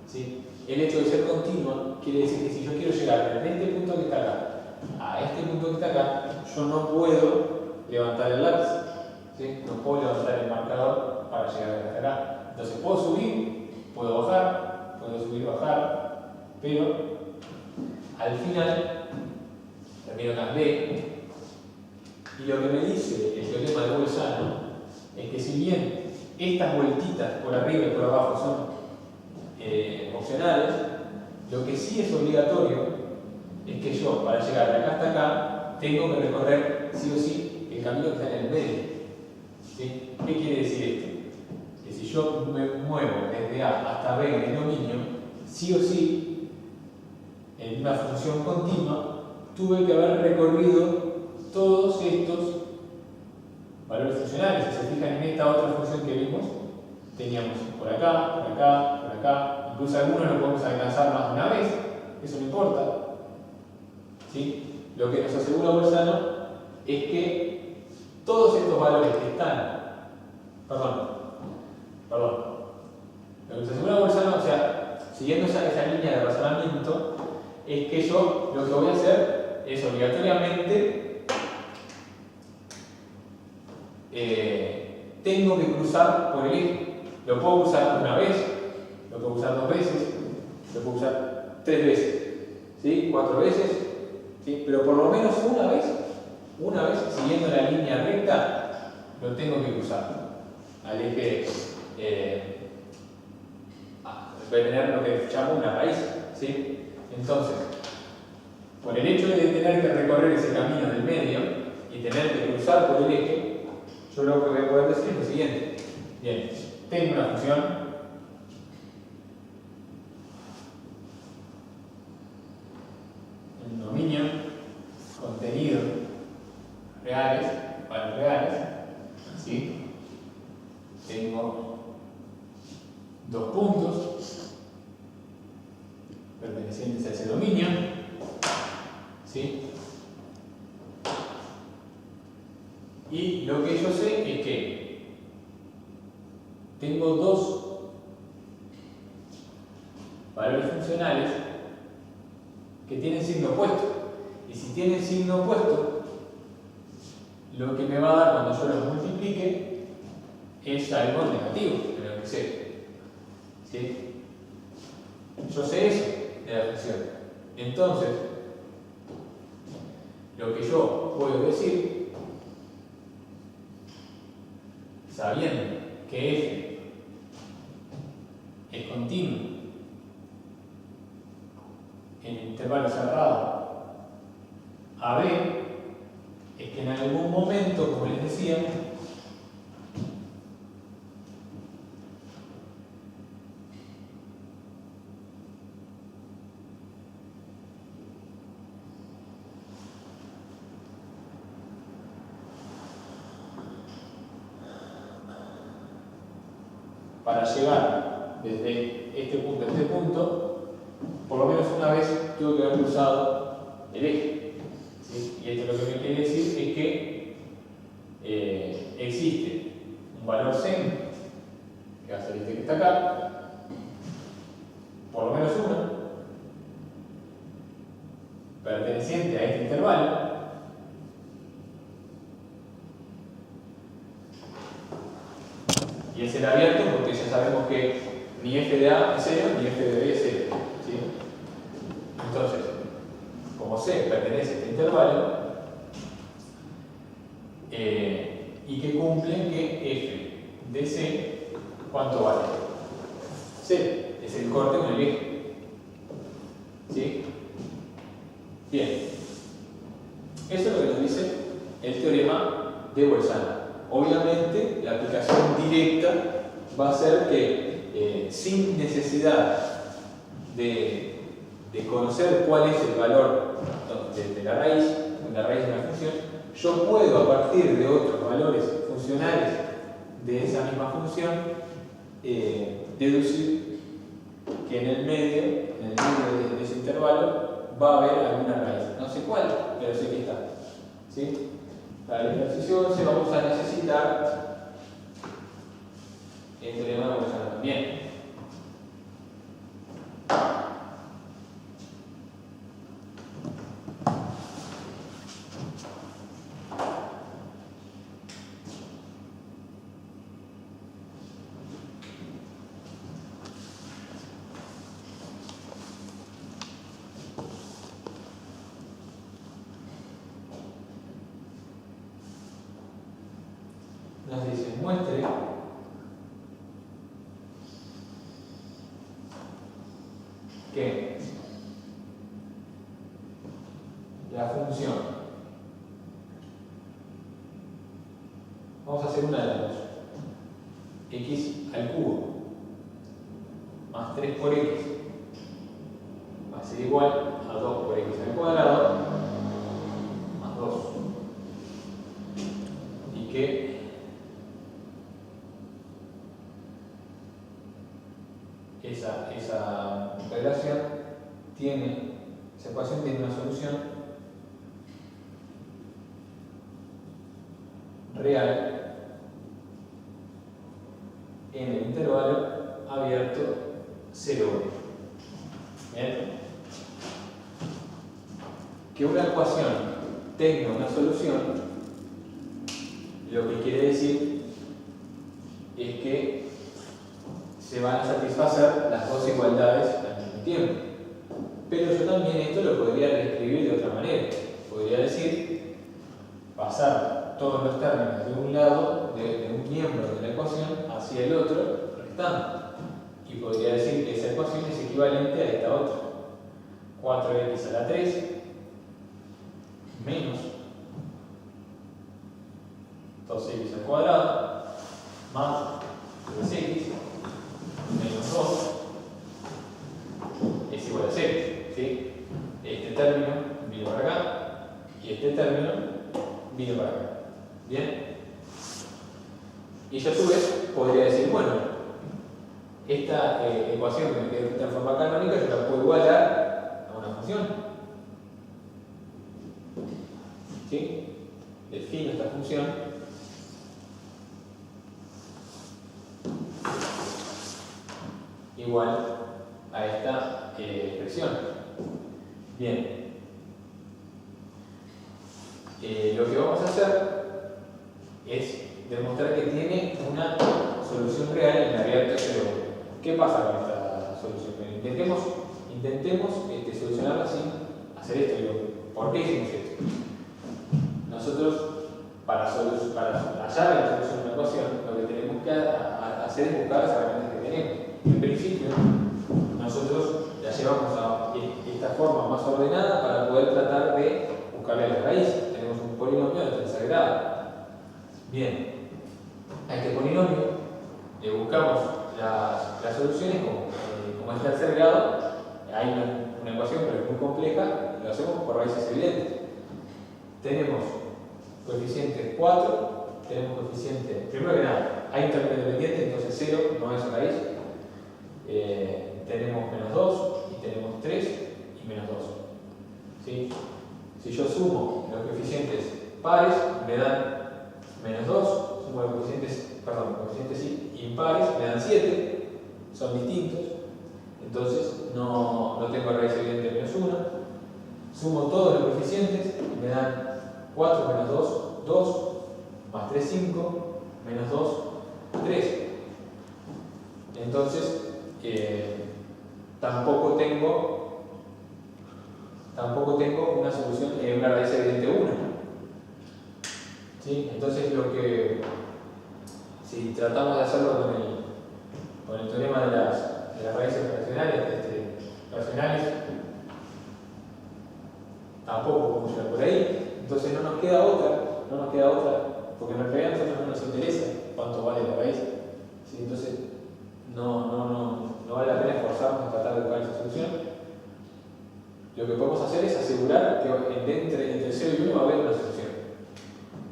S1: ¿Sí? El hecho de ser continua quiere decir que si yo quiero llegar desde este punto que está acá a este punto que está acá, yo no puedo levantar el lápiz. ¿Sí? No puedo levantar el marcador para llegar hasta acá. Entonces puedo subir, puedo bajar, puedo subir y bajar, pero al final termino acá en B. Y lo que me dice el teorema de Bolzano es que si bien estas vueltitas por arriba y por abajo son opcionales, lo que sí es obligatorio es que yo, para llegar de acá hasta acá, tengo que recorrer sí o sí el camino que está en el medio. ¿Sí? ¿Qué quiere decir esto? Que si yo me muevo desde A hasta B en el dominio, sí o sí, en una función continua, tuve que haber recorrido todos estos valores funcionales. Si se fijan en esta otra función que vimos, teníamos por acá, por acá, por acá, incluso algunos lo podemos alcanzar más de una vez, eso no importa. ¿Sí? Lo que nos asegura Bolzano es que todos estos valores que están, lo que nos asegura Bolzano, o sea, siguiendo esa línea de razonamiento, es que yo lo que voy a hacer es obligatoriamente tengo que cruzar por el eje. Lo puedo usar una vez, lo puedo usar dos veces, lo puedo usar tres veces, ¿sí? 4 veces, ¿sí? Pero por lo menos una vez, siguiendo la línea recta, lo tengo que cruzar al eje. Voy a tener lo que llamo una raíz, ¿sí? Entonces, por el hecho de tener que recorrer ese camino del medio y tener que cruzar por el eje, yo lo que voy a poder decir es lo siguiente. Bien, tengo una función en dominio, contenido, reales, valores reales, ¿sí? Tengo dos puntos pertenecientes a ese dominio, ¿sí? Y lo que yo sé es que tengo dos valores funcionales que tienen signo opuesto. Y si tienen signo opuesto, lo que me va a dar cuando yo los multiplique es algo negativo, de lo que sé. ¿Sí? Yo sé eso de la función. Entonces, lo que yo puedo decir, sabiendo que f es continuo en el intervalo cerrado AB, es que en algún momento, como les decía, para llegar desde este punto a este punto, por lo menos una vez tuve que haber cruzado el eje. ¿Sí? Y esto lo que me quiere decir es que existe un valor zen, que va a ser este que está acá, por lo menos uno, perteneciente a este intervalo, y es el abierto porque ya sabemos que ni f de a es 0 ni f de b es 0. ¿Sí? Entonces, como c pertenece a este intervalo y que cumplen que f de c, ¿cuánto vale? 0, es el corte con el eje. ¿Sí? Bien, eso es lo que nos dice el teorema de Bolzano. Obviamente, la aplicación directa va a ser que sin necesidad de conocer cuál es el valor de la raíz de una función, yo puedo, a partir de otros valores funcionales de esa misma función, deducir que en el medio de ese intervalo va a haber alguna raíz. No sé cuál, pero sé que está. ¿Sí? Para el ejercicio 11 vamos a necesitar el teorema de Bolzano también. Nos dice, muestre que la función, vamos a hacer una de las dos, x al cubo más 3 por x va a ser igual a 2 por x al cuadrado más 2, y que esa integración esa ecuación tiene una solución real en el intervalo abierto 0,1. ¿Bien? Que una ecuación tenga una solución, lo que quiere decir es que se van a satisfacer las dos igualdades al mismo tiempo. Pero yo también esto lo podría reescribir de otra manera. Podría decir, pasar todos los términos de un lado, de un miembro de la ecuación, hacia el otro, restando. Y podría decir que esa ecuación es equivalente a esta otra. 4x a la 3 menos 2x al cuadrado más 3x menos 2 es igual a 0. ¿Sí? Este término vino para acá y este término vino para acá. ¿Bien? Y yo a su vez podría decir, bueno, esta ecuación que me queda escrita en forma canónica yo la puedo igualar a una función. ¿Sí? Defino esta función igual a esta expresión. Bien. Lo que vamos a hacer es demostrar que tiene una solución real en la abierta 0,1. ¿Qué pasa con esta solución? Intentemos solucionarla sin hacer esto. Digo, ¿por qué hicimos esto? Nosotros, para hallar la solución de una ecuación, lo que tenemos que hacer es buscar las herramientas que tenemos. En principio, nosotros la llevamos a esta forma más ordenada para poder tratar de buscarle la raíz. Tenemos un polinomio de tercer grado. Bien, a este polinomio le buscamos las soluciones como es tercer grado. Hay una ecuación, pero es muy compleja, lo hacemos por raíces evidentes. Tenemos coeficiente 4, tenemos coeficiente, primero que nada, hay un término independiente, entonces 0 no es raíz. Tenemos menos 2 y tenemos 3 y menos 2. ¿Sí? Si yo sumo los coeficientes pares, me dan menos 2, sumo los coeficientes impares, me dan 7, son distintos, entonces no tengo raíz evidente de menos 1. Sumo todos los coeficientes, me dan 4 menos 2, 2, más 3, 5, menos 2, 3. Entonces, tampoco tengo una solución, una raíz evidente 1. ¿Sí? Entonces, si tratamos de hacerlo con el teorema de las raíces racionales, tampoco funciona por ahí. Entonces no nos queda otra, porque en realidad a nosotros no nos interesa cuánto vale la raíz. ¿Sí? Entonces no vale la pena esforzarnos en tratar de buscar esa solución. Lo que podemos hacer es asegurar que entre 0 y 1 va a haber una solución.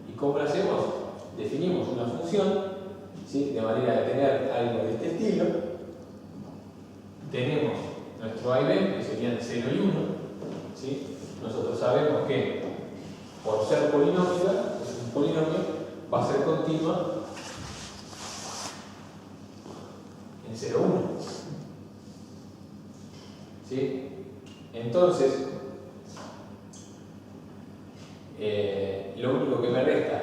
S1: ¿Y cómo lo hacemos? Definimos una función, ¿sí? De manera de tener algo de este estilo. Tenemos nuestro a y b, que serían 0 y 1. ¿Sí? Nosotros sabemos que por ser polinómica, es un polinomio, va a ser continua en 0, 1. ¿Sí? Entonces, lo único que me resta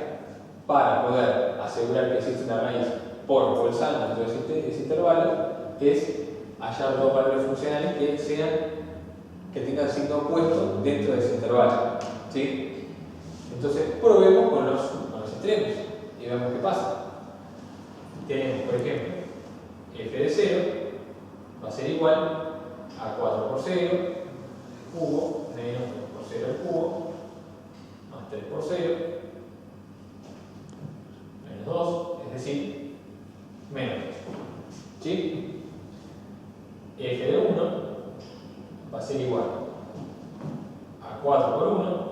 S1: para poder asegurar que existe una raíz por Bolzano dentro de ese intervalo es hallar dos valores funcionales que tengan signo opuesto dentro de ese intervalo. ¿Sí? Entonces, probemos con los extremos y veamos qué pasa. Tenemos, por ejemplo, f de 0 va a ser igual a 4 por 0 al cubo menos 2 por 0 al cubo más 3 por 0 menos 2, es decir, menos 2. ¿Sí? F de 1 va a ser igual a 4 por 1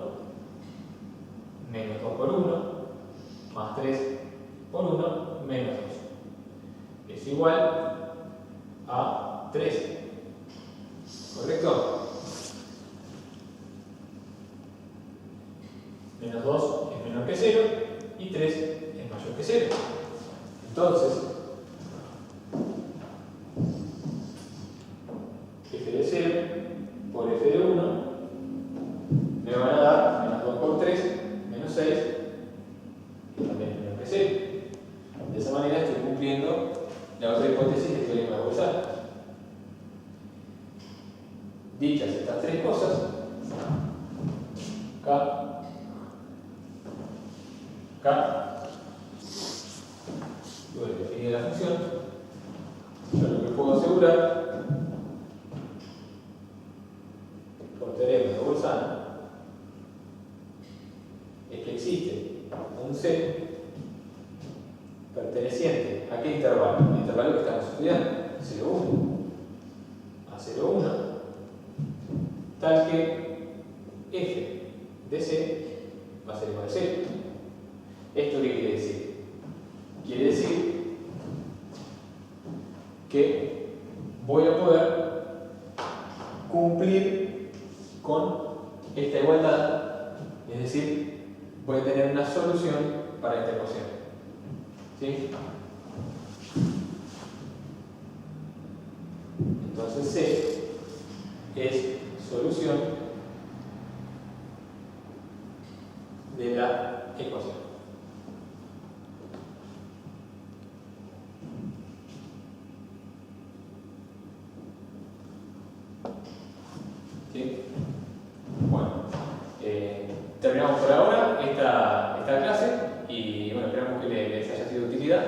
S1: menos 2 por 1 más 3 por 1 menos 2. Es igual a 3. ¿Correcto? Menos 2 es menor que 0 y 3 es mayor que 0. Entonces, f de 0 por f de 1 me van a dar menos 2 por 3, menos 6, que también es menor que 0. De esa manera estoy cumpliendo la otra hipótesis del teorema de Bolzano. Dichas estas tres cosas, luego de definir la función, yo lo que puedo asegurar por teorema de Bolzano es que existe un C perteneciente a qué intervalo, el intervalo que estamos estudiando, 0, 1 a 0, 1, tal que f de C va a ser igual a 0. ¿Esto qué quiere decir? Quiere decir que voy a poder cumplir con esta igualdad, es decir, voy a tener una solución para esta ecuación. ¿Sí? Entonces C es solución de la ecuación. ¿Sí? Bueno, terminamos por ahora esta clase y bueno, esperamos que les haya sido de utilidad.